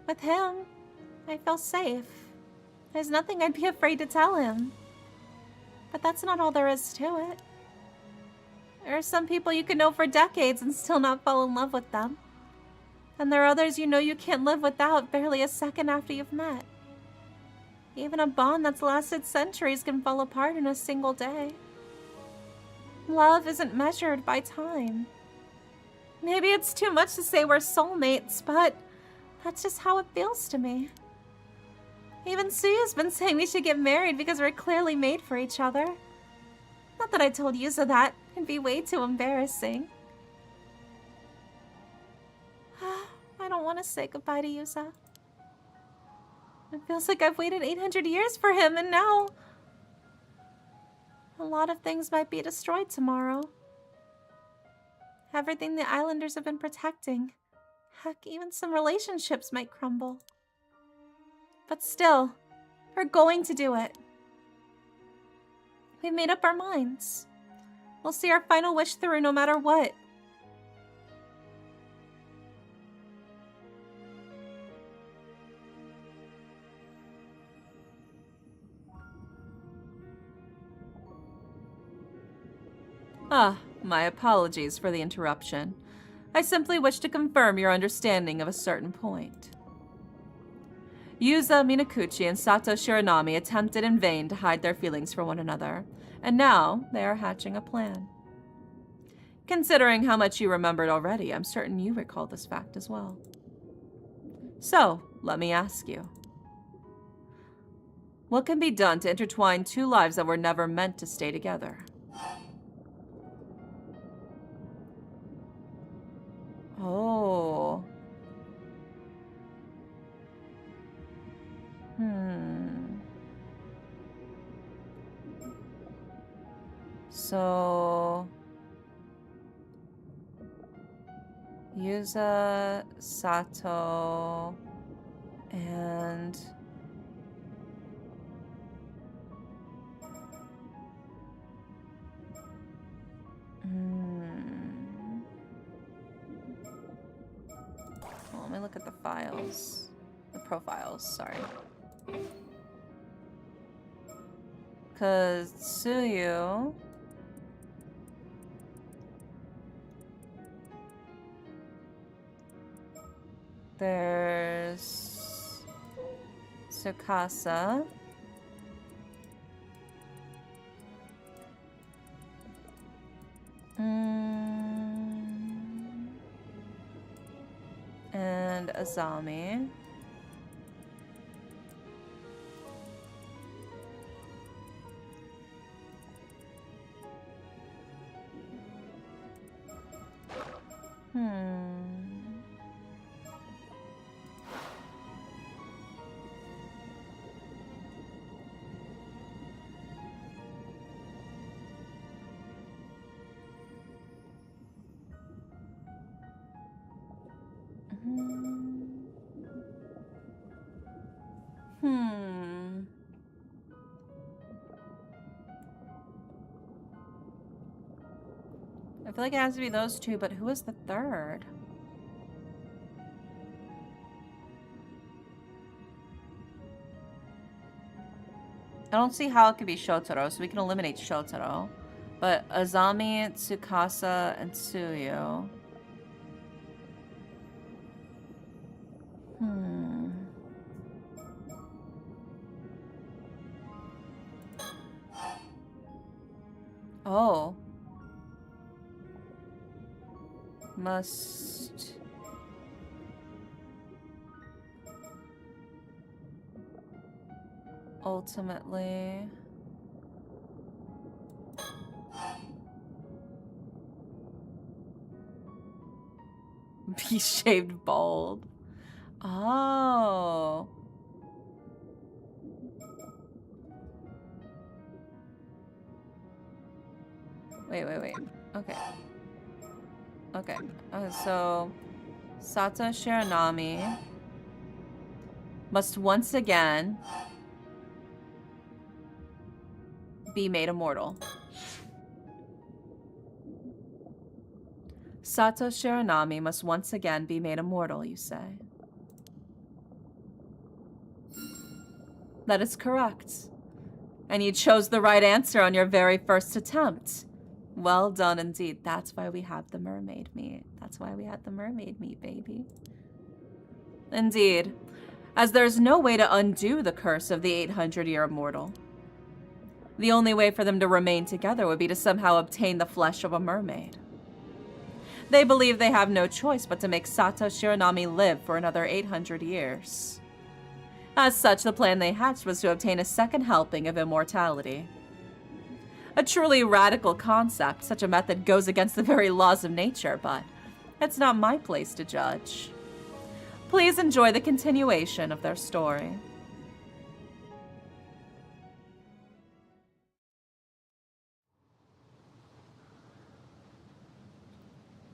With him, I feel safe. There's nothing I'd be afraid to tell him. But that's not all there is to it. There are some people you can know for decades and still not fall in love with them. And there are others you know you can't live without barely a second after you've met. Even a bond that's lasted centuries can fall apart in a single day. Love isn't measured by time. Maybe it's too much to say we're soulmates, but that's just how it feels to me. Even Suyu's been saying we should get married because we're clearly made for each other. Not that I told Yuza that. It'd be way too embarrassing. I don't want to say goodbye to Yuza. It feels like I've waited 800 years for him, and now... A lot of things might be destroyed tomorrow. Everything the islanders have been protecting. Heck, even some relationships might crumble. But still, we're going to do it. We've made up our minds. We'll see our final wish through no matter what. My apologies for the interruption. I simply wish to confirm your understanding of a certain point. Yuza Minakuchi and Sato Shiranami attempted in vain to hide their feelings for one another, and now they are hatching a plan. Considering how much you remembered already, I'm certain you recall this fact as well. So, let me ask you. What can be done to intertwine two lives that were never meant to stay together? Oh. So... Yuza, Sato, and... Well, let me look at the files. The profiles, sorry. Because Tsuyu... There's... Tsukasa. And Azami. I feel like it has to be those two, but who is the third? I don't see how it could be Shotaro, so we can eliminate Shotaro. But Azami, Tsukasa, and Tsuyu. Oh. Must... ultimately... be shaved bald. Oh. Wait. Okay. Okay. So, Sato Shiranami must once again be made immortal. Sato Shiranami must once again be made immortal, you say? That is correct. And you chose the right answer on your very first attempt. Well done indeed. That's why we have the mermaid meat. That's why we had the mermaid meat, baby. Indeed. As there's no way to undo the curse of the 800-year immortal. The only way for them to remain together would be to somehow obtain the flesh of a mermaid. They believe they have no choice but to make Sato Shiranami live for another 800 years. As such, the plan they hatched was to obtain a second helping of immortality. A truly radical concept, such a method goes against the very laws of nature, but it's not my place to judge. Please enjoy the continuation of their story.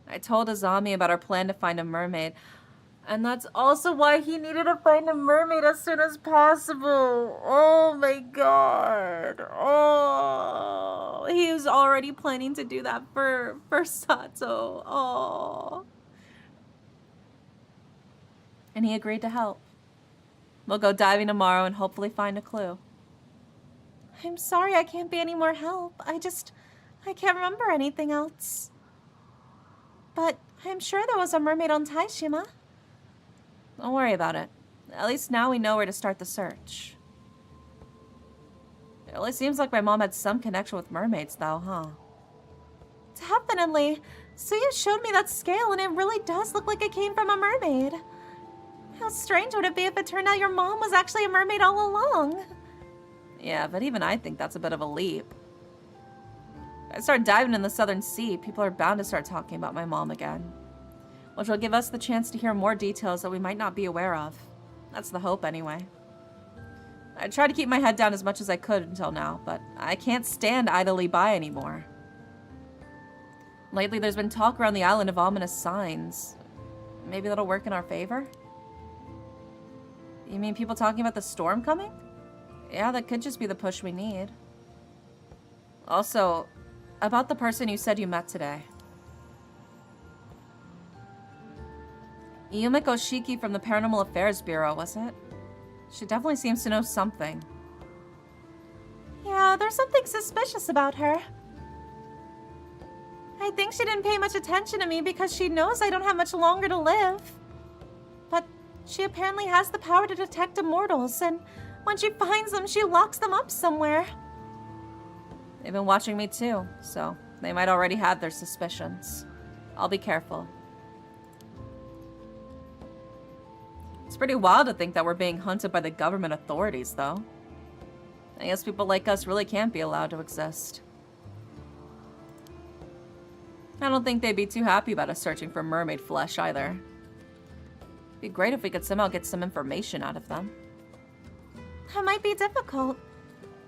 I told Azami about our plan to find a mermaid. And that's also why he needed to find a mermaid as soon as possible. Oh my god. Oh. He was already planning to do that for Sato. Oh. And he agreed to help. We'll go diving tomorrow and hopefully find a clue. I'm sorry I can't be any more help. I can't remember anything else. But I'm sure there was a mermaid on Taishima. Don't worry about it. At least now we know where to start the search. It really seems like my mom had some connection with mermaids though, huh? Definitely. Suya showed me that scale and it really does look like it came from a mermaid. How strange would it be if it turned out your mom was actually a mermaid all along? Yeah, but even I think that's a bit of a leap. If I start diving in the Southern Sea, people are bound to start talking about my mom again. Which will give us the chance to hear more details that we might not be aware of. That's the hope, anyway. I tried to keep my head down as much as I could until now, but I can't stand idly by anymore. Lately, there's been talk around the island of ominous signs. Maybe that'll work in our favor? You mean people talking about the storm coming? Yeah, that could just be the push we need. Also, about the person you said you met today. Yumiko Shiki from the Paranormal Affairs Bureau, was it? She definitely seems to know something. Yeah, there's something suspicious about her. I think she didn't pay much attention to me because she knows I don't have much longer to live. But she apparently has the power to detect immortals, and when she finds them, she locks them up somewhere. They've been watching me too, so they might already have their suspicions. I'll be careful. It's pretty wild to think that we're being hunted by the government authorities, though. I guess people like us really can't be allowed to exist. I don't think they'd be too happy about us searching for mermaid flesh, either. It'd be great if we could somehow get some information out of them. That might be difficult.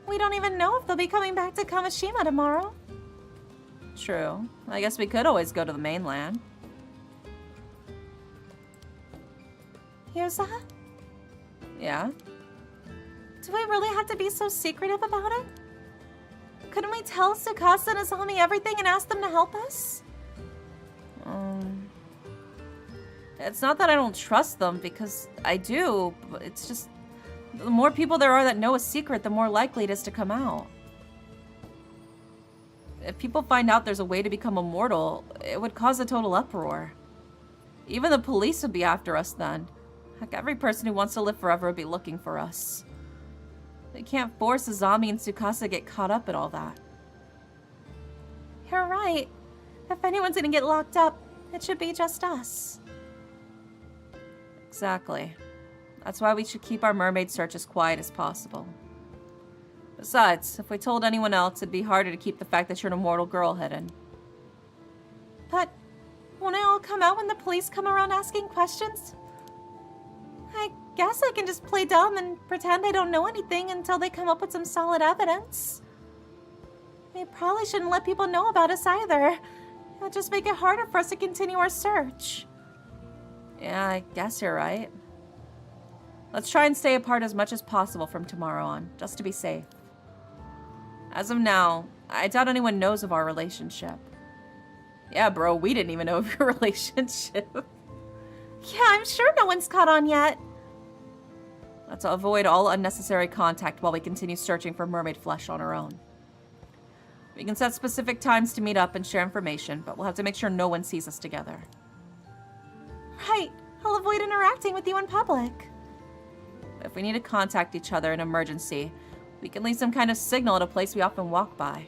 We don't even know if they'll be coming back to Kamishima tomorrow. True. I guess we could always go to the mainland. Yusa? Yeah? Do we really have to be so secretive about it? Couldn't we tell Tsukasa and Azami everything and ask them to help us? It's not that I don't trust them, because I do, but it's just... The more people there are that know a secret, the more likely it is to come out. If people find out there's a way to become immortal, it would cause a total uproar. Even the police would be after us then. Heck, every person who wants to live forever would be looking for us. They can't force Azami and Tsukasa to get caught up in all that. You're right. If anyone's gonna get locked up, it should be just us. Exactly. That's why we should keep our mermaid search as quiet as possible. Besides, if we told anyone else, it'd be harder to keep the fact that you're an immortal girl hidden. But won't it all come out when the police come around asking questions? I guess I can just play dumb and pretend I don't know anything until they come up with some solid evidence. We probably shouldn't let people know about us either. It'll just make it harder for us to continue our search. Yeah, I guess you're right. Let's try and stay apart as much as possible from tomorrow on, just to be safe. As of now, I doubt anyone knows of our relationship. Yeah, bro, we didn't even know of your relationship. Yeah, I'm sure no one's caught on yet. Let's avoid all unnecessary contact while we continue searching for mermaid flesh on our own. We can set specific times to meet up and share information, but we'll have to make sure no one sees us together. Right. I'll avoid interacting with you in public. If we need to contact each other in an emergency, we can leave some kind of signal at a place we often walk by.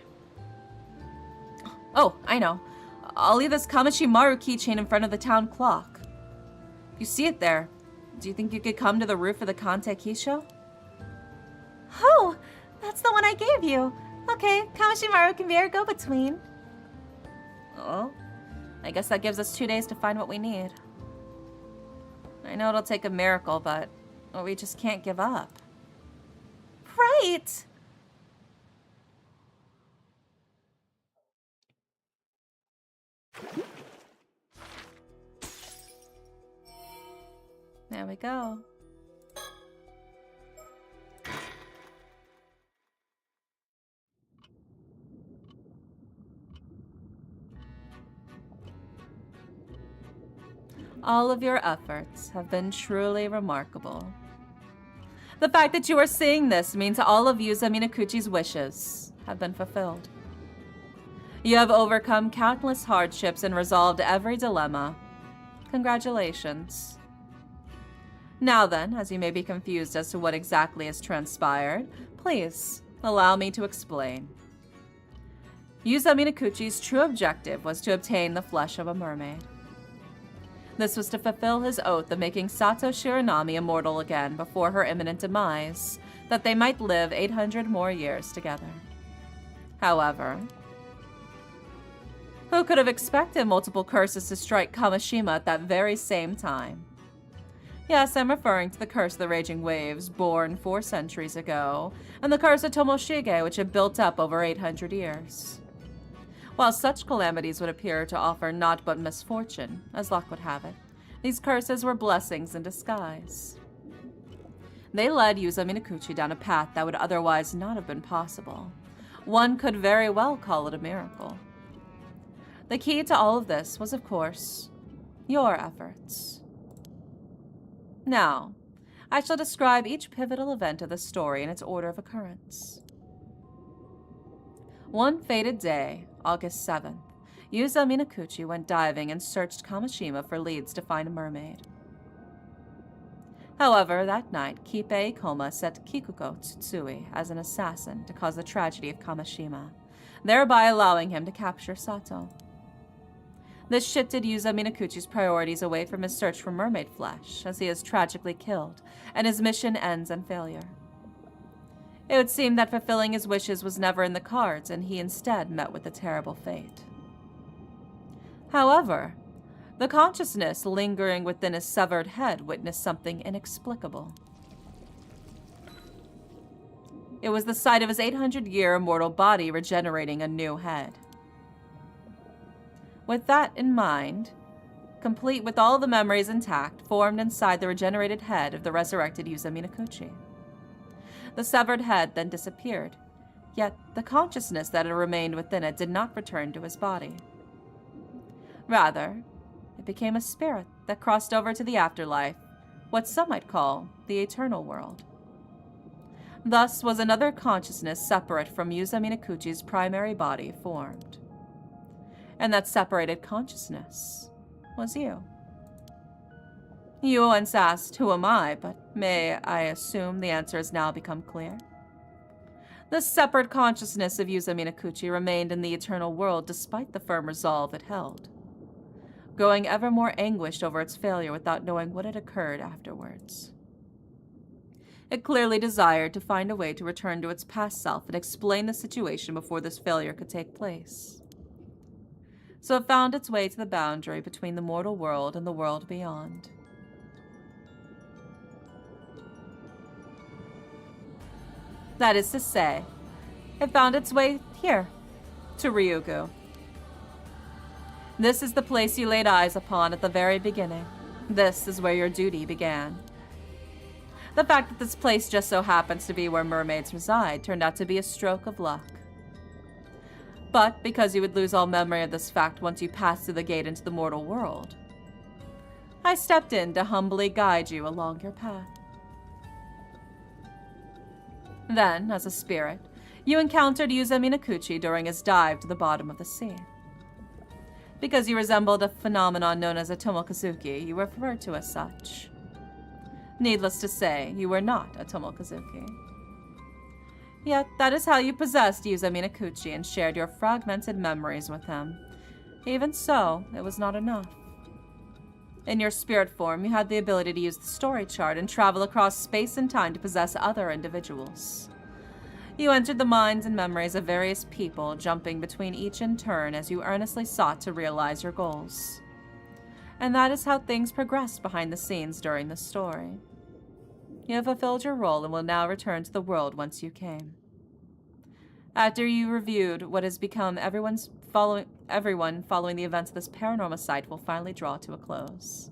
Oh, I know. I'll leave this Kamashimaru keychain in front of the town clock. If you see it there, do you think you could come to the roof of the Kante Kisho? Oh, that's the one I gave you. Okay, Kamashimaru can be our go-between. Oh, I guess that gives us 2 days to find what we need. I know it'll take a miracle, but we just can't give up. Right! There we go. All of your efforts have been truly remarkable. The fact that you are seeing this means all of Yuza Minakuchi's wishes have been fulfilled. You have overcome countless hardships and resolved every dilemma. Congratulations. Now then, as you may be confused as to what exactly has transpired, please allow me to explain. Yuza Minakuchi's true objective was to obtain the flesh of a mermaid. This was to fulfill his oath of making Sato Shiranami immortal again before her imminent demise, that they might live 800 more years together. However, who could have expected multiple curses to strike Kamishima at that very same time? Yes, I'm referring to the curse of the raging waves, born 4 centuries ago, and the curse of Tomoshige, which had built up over 800 years. While such calamities would appear to offer naught but misfortune, as luck would have it, these curses were blessings in disguise. They led Yuza Minakuchi down a path that would otherwise not have been possible. One could very well call it a miracle. The key to all of this was, of course, your efforts. Now, I shall describe each pivotal event of the story in its order of occurrence. One fated day, August 7th, Yuza Minakuchi went diving and searched Kamishima for leads to find a mermaid. However, that night, Kippei Ikoma set Kikuko Tsutsui as an assassin to cause the tragedy of Kamishima, thereby allowing him to capture Sato. This shifted Yuza Minakuchi's priorities away from his search for mermaid flesh, as he is tragically killed, and his mission ends in failure. It would seem that fulfilling his wishes was never in the cards, and he instead met with a terrible fate. However, the consciousness lingering within his severed head witnessed something inexplicable. It was the sight of his 800-year immortal body regenerating a new head. With that in mind, complete with all the memories intact, formed inside the regenerated head of the resurrected Yuza Minakuchi. The severed head then disappeared, yet the consciousness that had remained within it did not return to his body. Rather, it became a spirit that crossed over to the afterlife, what some might call the eternal world. Thus was another consciousness separate from Yuza Minakuchi's primary body formed. And that separated consciousness was you. You once asked, who am I? But may I assume the answer has now become clear? The separate consciousness of Yuza Minakuchi remained in the eternal world despite the firm resolve it held, growing ever more anguished over its failure without knowing what had occurred afterwards. It clearly desired to find a way to return to its past self and explain the situation before this failure could take place. So it found its way to the boundary between the mortal world and the world beyond. That is to say, it found its way here, to Ryugu. This is the place you laid eyes upon at the very beginning. This is where your duty began. The fact that this place just so happens to be where mermaids reside turned out to be a stroke of luck. But because you would lose all memory of this fact once you passed through the gate into the mortal world, I stepped in to humbly guide you along your path. Then, as a spirit, you encountered Yuza Minakuchi during his dive to the bottom of the sea. Because you resembled a phenomenon known as a tomokazuki, you were referred to as such. Needless to say, you were not a tomokazuki. Yet, that is how you possessed Yuza Minakuchi and shared your fragmented memories with him. Even so, it was not enough. In your spirit form, you had the ability to use the story chart and travel across space and time to possess other individuals. You entered the minds and memories of various people, jumping between each in turn as you earnestly sought to realize your goals. And that is how things progressed behind the scenes during the story. You have fulfilled your role and will now return to the world whence you came. After you reviewed what has become everyone following the events of this paranormal site will finally draw to a close.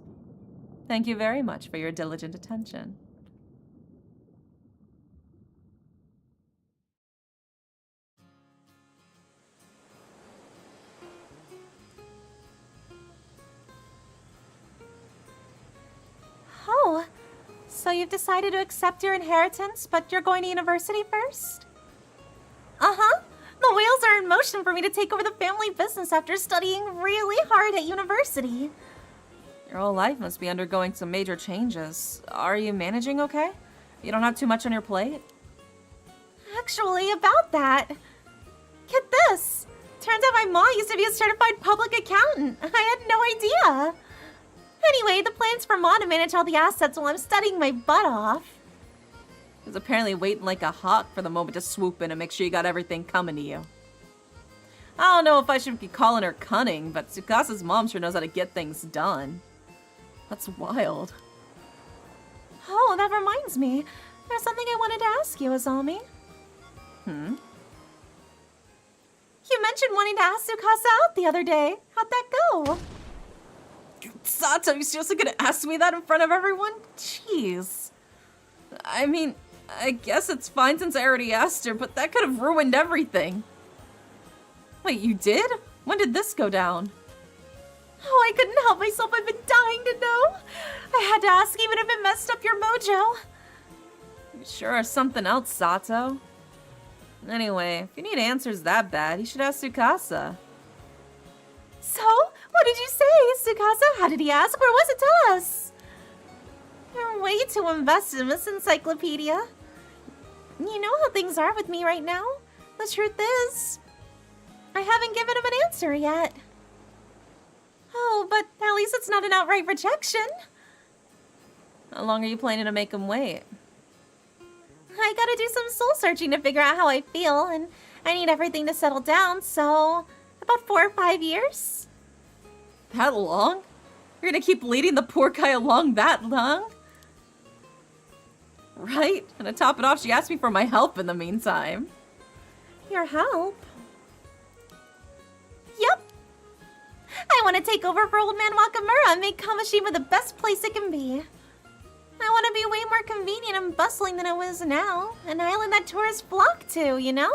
Thank you very much for your diligent attention. Oh, so you've decided to accept your inheritance, but you're going to university first? Uh-huh. The wheels are in motion for me to take over the family business after studying really hard at university. Your whole life must be undergoing some major changes. Are you managing okay? You don't have too much on your plate? Actually, about that. Get this. Turns out my mom used to be a certified public accountant. I had no idea. Anyway, the plan's for Ma to manage all the assets while I'm studying my butt off. He's apparently waiting like a hawk for the moment to swoop in and make sure you got everything coming to you. I don't know if I should be calling her cunning, but Tsukasa's mom sure knows how to get things done. That's wild. Oh, that reminds me. There's something I wanted to ask you, Azami. Hmm? You mentioned wanting to ask Tsukasa out the other day. How'd that go? Sato, you seriously gonna ask me that in front of everyone? Jeez. I mean, I guess it's fine since I already asked her, but that could have ruined everything. Wait, you did? When did this go down? Oh, I couldn't help myself. I've been dying to know. I had to ask even if it messed up your mojo. You sure are something else, Sato. Anyway, if you need answers that bad, you should ask Tsukasa. So, what did you say, Tsukasa? How did he ask? Where was it? Tell us. You're way too invested in this encyclopedia. You know how things are with me right now. The truth is, I haven't given him an answer yet. Oh, but at least it's not an outright rejection. How long are you planning to make him wait? I gotta do some soul searching to figure out how I feel, and I need everything to settle down, so about 4 or 5 years. That long? You're gonna keep leading the poor guy along that long? Right? And to top it off, she asked me for my help in the meantime. Your help? Yep. I want to take over for Old Man Wakamura and make Kamishima the best place it can be. I want to be way more convenient and bustling than it was now. An island that tourists flock to, you know?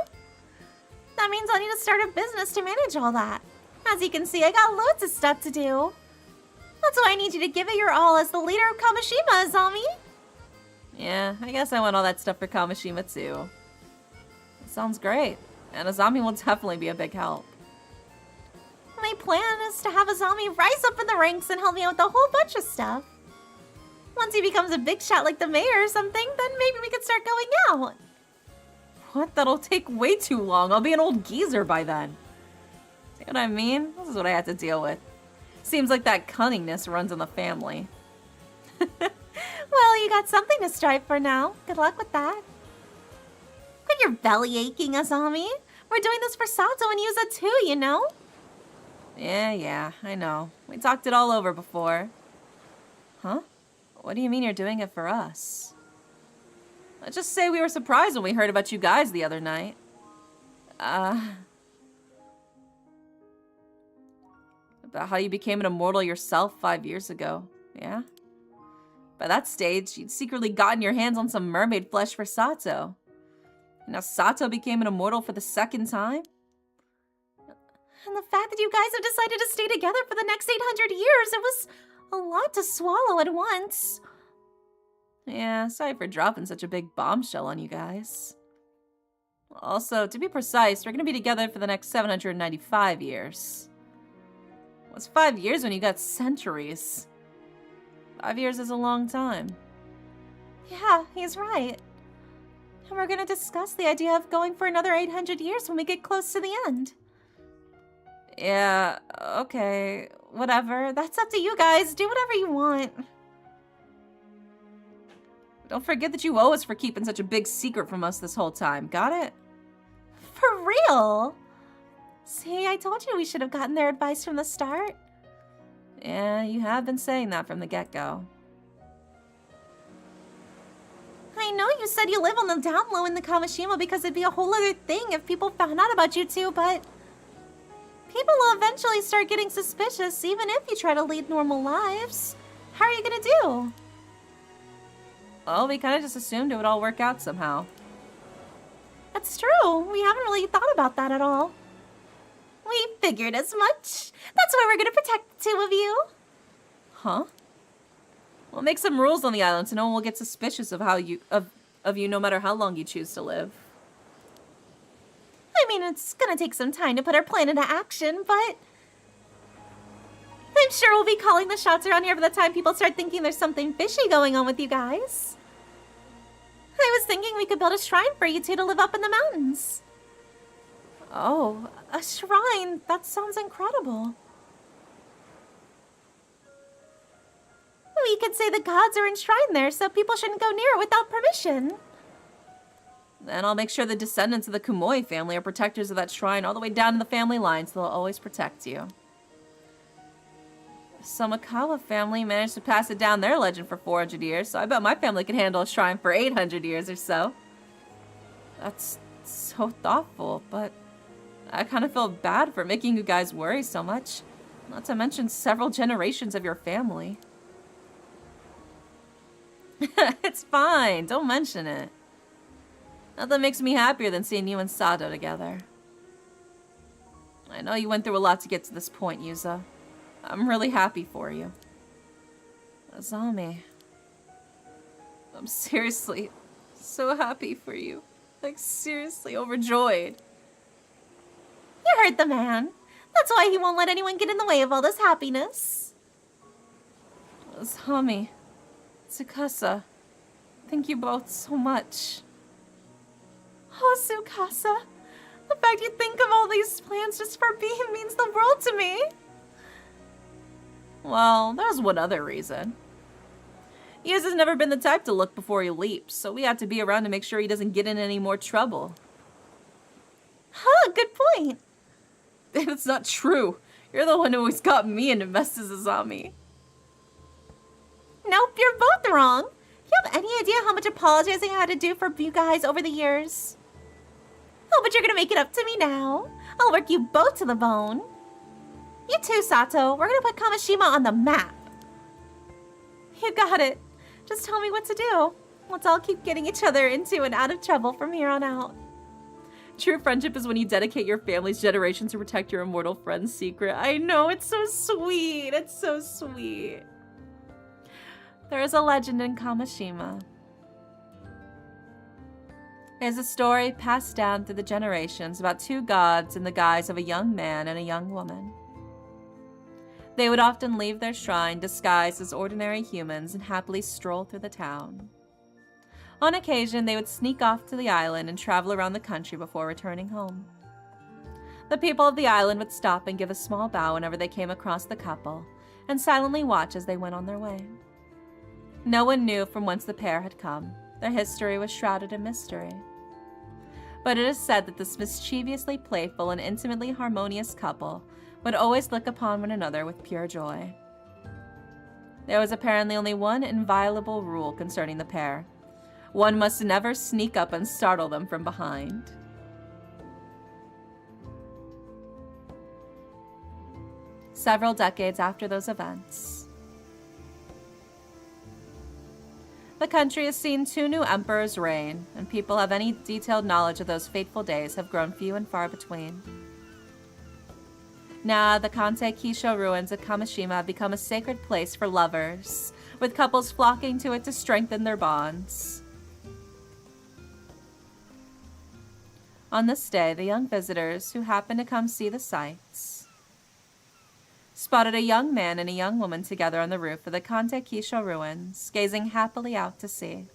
That means I'll need to start a business to manage all that. As you can see, I got loads of stuff to do. That's why I need you to give it your all as the leader of Kamishima, Azami. Yeah, I guess I want all that stuff for Kamishima too. Sounds great. And Azami will definitely be a big help. My plan is to have Azami rise up in the ranks and help me out with a whole bunch of stuff. Once he becomes a big shot like the mayor or something, then maybe we could start going out. What? That'll take way too long. I'll be an old geezer by then. See what I mean? This is what I had to deal with. Seems like that cunningness runs in the family. Well, you got something to strive for now. Good luck with that. Quit your belly aching, Azami. We're doing this for Sato and Yuza too, you know? Yeah, I know. We talked it all over before. Huh? What do you mean you're doing it for us? Let's just say we were surprised when we heard about you guys the other night. About how you became an immortal yourself 5 years ago, yeah? By that stage, you'd secretly gotten your hands on some mermaid flesh for Sato. Now Sato became an immortal for the second time? And the fact that you guys have decided to stay together for the next 800 years, it was a lot to swallow at once. Yeah, sorry for dropping such a big bombshell on you guys. Also, to be precise, we're gonna be together for the next 795 years. What's 5 years when you got centuries? 5 years is a long time. Yeah, he's right. And we're gonna discuss the idea of going for another 800 years when we get close to the end. Yeah, okay, whatever. That's up to you guys. Do whatever you want. Don't forget that you owe us for keeping such a big secret from us this whole time, got it? For real? See, I told you we should have gotten their advice from the start. Yeah, you have been saying that from the get-go. I know you said you live on the down low in the Kamishima because it'd be a whole other thing if people found out about you two, but people will eventually start getting suspicious even if you try to lead normal lives. How are you gonna do? Well, we kind of just assumed it would all work out somehow. That's true. We haven't really thought about that at all. We figured as much. That's why we're gonna protect the two of you. Huh? We'll make some rules on the island so no one will get suspicious of you no matter how long you choose to live. I mean, it's gonna take some time to put our plan into action, but I'm sure we'll be calling the shots around here by the time people start thinking there's something fishy going on with you guys. I was thinking we could build a shrine for you two to live up in the mountains. Oh, A shrine? That sounds incredible. We could say the gods are enshrined there, so people shouldn't go near it without permission. then I'll make sure the descendants of the Kumoi family are protectors of that shrine all the way down to the family line, so they'll always protect you. The Somakawa family managed to pass it down their legend for 400 years, so I bet my family can handle a shrine for 800 years or so. That's so thoughtful, but I kind of feel bad for making you guys worry so much. Not to mention several generations of your family. It's fine, don't mention it. Nothing makes me happier than seeing you and Sado together. I know you went through a lot to get to this point, Yuza. I'm really happy for you. Azami. I'm seriously so happy for you. Like, seriously overjoyed. You heard the man. That's why he won't let anyone get in the way of all this happiness. Azami. Tsukasa. Thank you both so much. Oh, Tsukasa. The fact you think of all these plans just for me means the world to me. Well, there's one other reason. Yuza's never been the type to look before he leaps, so we have to be around to make sure he doesn't get in any more trouble. Huh, good point. That's not true. You're the one who always got me into messes, Azami. Nope, you're both wrong. You have any idea how much apologizing I had to do for you guys over the years? Oh, but you're gonna make it up to me now. I'll work you both to the bone. You too, Sato. We're gonna put Kamishima on the map. You got it. Just tell me what to do. Let's all keep getting each other into and out of trouble from here on out. True friendship is when you dedicate your family's generation to protect your immortal friend's secret. I know, it's so sweet. It's so sweet. There is a legend in Kamishima. It is a story passed down through the generations about two gods in the guise of a young man and a young woman. They would often leave their shrine disguised as ordinary humans and happily stroll through the town. On occasion, they would sneak off to the island and travel around the country before returning home. The people of the island would stop and give a small bow whenever they came across the couple, and silently watch as they went on their way. No one knew from whence the pair had come. Their history was shrouded in mystery. But it is said that this mischievously playful and intimately harmonious couple would always look upon one another with pure joy. There was apparently only one inviolable rule concerning the pair. One must never sneak up and startle them from behind. Several decades after those events, the country has seen 2 new emperors reign, and people have any detailed knowledge of those fateful days have grown few and far between. Now, the Kantei Kisho ruins of Kamishima have become a sacred place for lovers, with couples flocking to it to strengthen their bonds. On this day, the young visitors who happened to come see the sights spotted a young man and a young woman together on the roof of the Kantei Kisho ruins, gazing happily out to sea.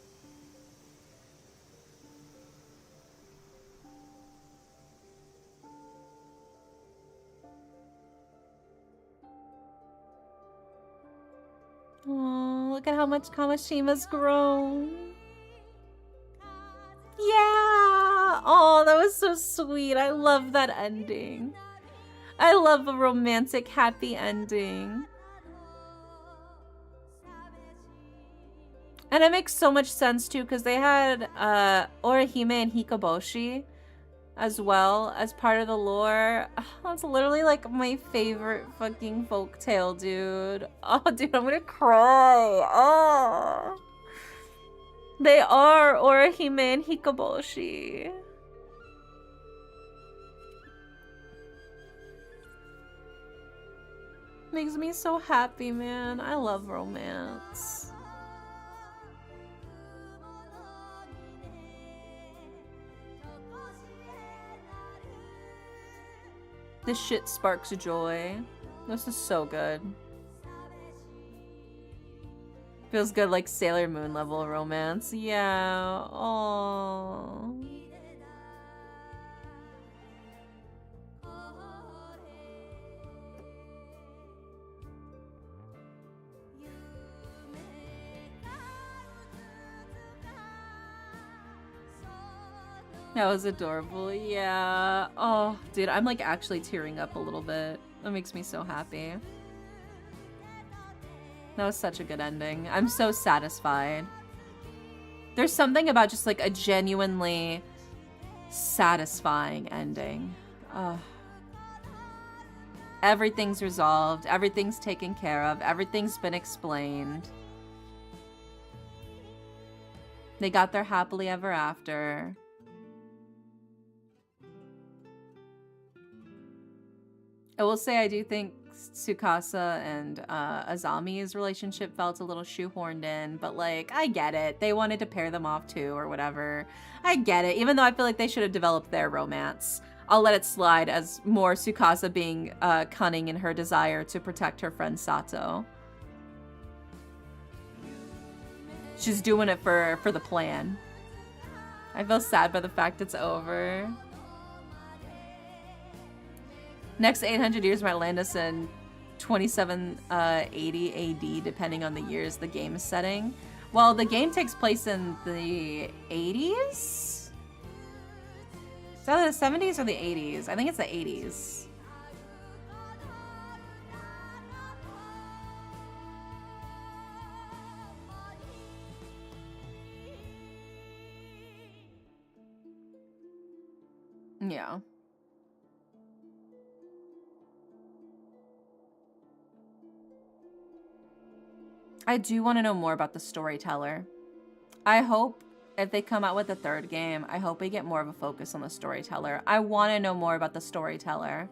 Oh, look at how much Kamashima's grown. Yeah! Oh, that was so sweet. I love that ending. I love a romantic, happy ending. And it makes so much sense, too, because they had Orihime and Hikoboshi as well as part of the lore. That's literally like my favorite fucking folktale, dude. Oh, dude, I'm gonna cry. Oh. They are Orihime and Hikoboshi. Makes me so happy, man. I love romance. This shit sparks joy. This is so good. Feels good, like Sailor Moon level romance. Yeah. Oh. That was adorable. Yeah. Oh, dude, I'm like actually tearing up a little bit. That makes me so happy. That was such a good ending. I'm so satisfied. There's something about just like a genuinely satisfying ending. Everything's resolved. Everything's taken care of. Everything's been explained. They got their happily ever after. I will say I do think Tsukasa and Azami's relationship felt a little shoehorned in, but like, I get it. They wanted to pair them off too or whatever. I get it, even though I feel like they should have developed their romance. I'll let it slide as more Tsukasa being cunning in her desire to protect her friend Sato. She's doing it for the plan. I feel sad by the fact it's over. Next 800 years might land us in 2780 AD, depending on the years the game is setting. Well, the game takes place in the 80s? Is that the 70s or the 80s? I think it's the 80s. Yeah. I do want to know more about the storyteller. I hope if they come out with a third game, I hope we get more of a focus on the storyteller. I want to know more about the storyteller.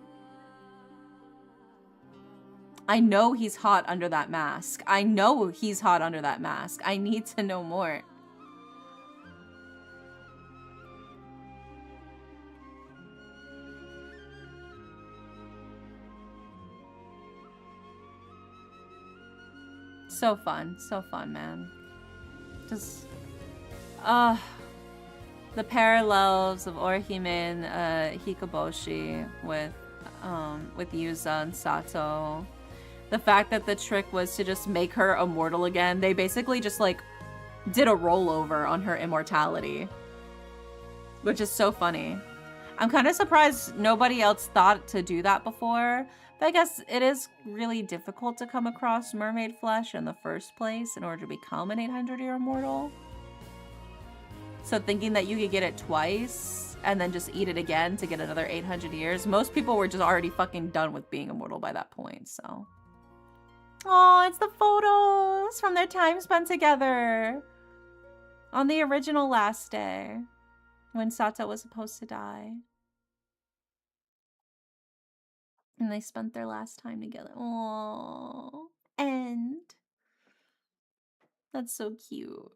I know he's hot under that mask. I know he's hot under that mask. I need to know more. So fun, man. Just, the parallels of Orihime and Hikoboshi with Yuza and Sato. The fact that the trick was to just make her immortal again. They basically just like did a rollover on her immortality, which is so funny. I'm kind of surprised nobody else thought to do that before. But I guess it is really difficult to come across mermaid flesh in the first place in order to become an 800-year immortal. So thinking that you could get it twice and then just eat it again to get another 800 years, most people were just already fucking done with being immortal by that point, so. Oh, it's the photos from their time spent together on the original last day when Sato was supposed to die. And they spent their last time together. Aww. And that's so cute.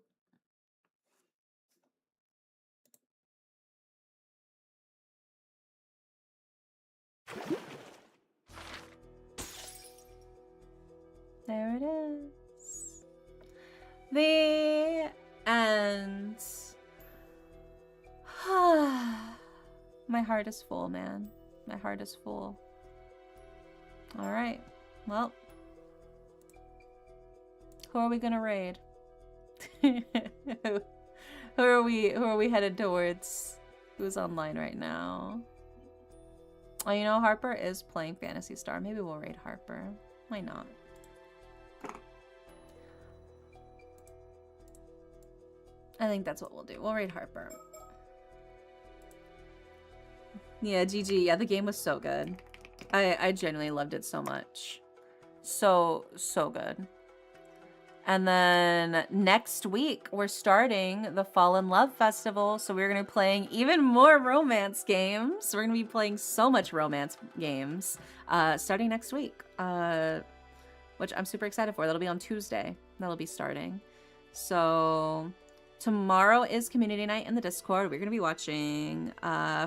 There it is. The end. My heart is full, man. My heart is full. All right. Well, who are we gonna raid? who are we headed towards? Who's online right now? Oh, you know, Harper is playing Phantasy Star. Maybe we'll raid Harper. Why not? I think that's what we'll do. We'll raid Harper. Yeah, GG. Yeah, the game was so good. I genuinely loved it so much. So good. And then next week, we're starting the Fall in Love Festival. So we're going to be playing even more romance games. We're going to be playing so much romance games starting next week, which I'm super excited for. That'll be on Tuesday. That'll be starting. So tomorrow is community night in the Discord. We're going to be watching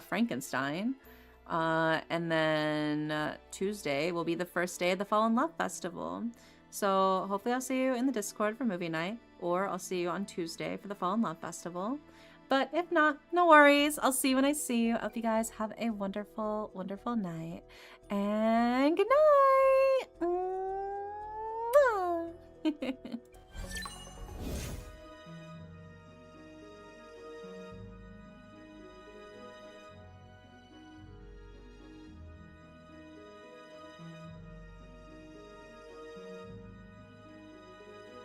Frankenstein. And then Tuesday will be the first day of the Fall in Love Festival. So hopefully I'll see you in the Discord for movie night, or I'll see you on Tuesday for the Fall in Love Festival. But if not, no worries. I'll see you when I see you. I hope you guys have a wonderful, wonderful night. And good night.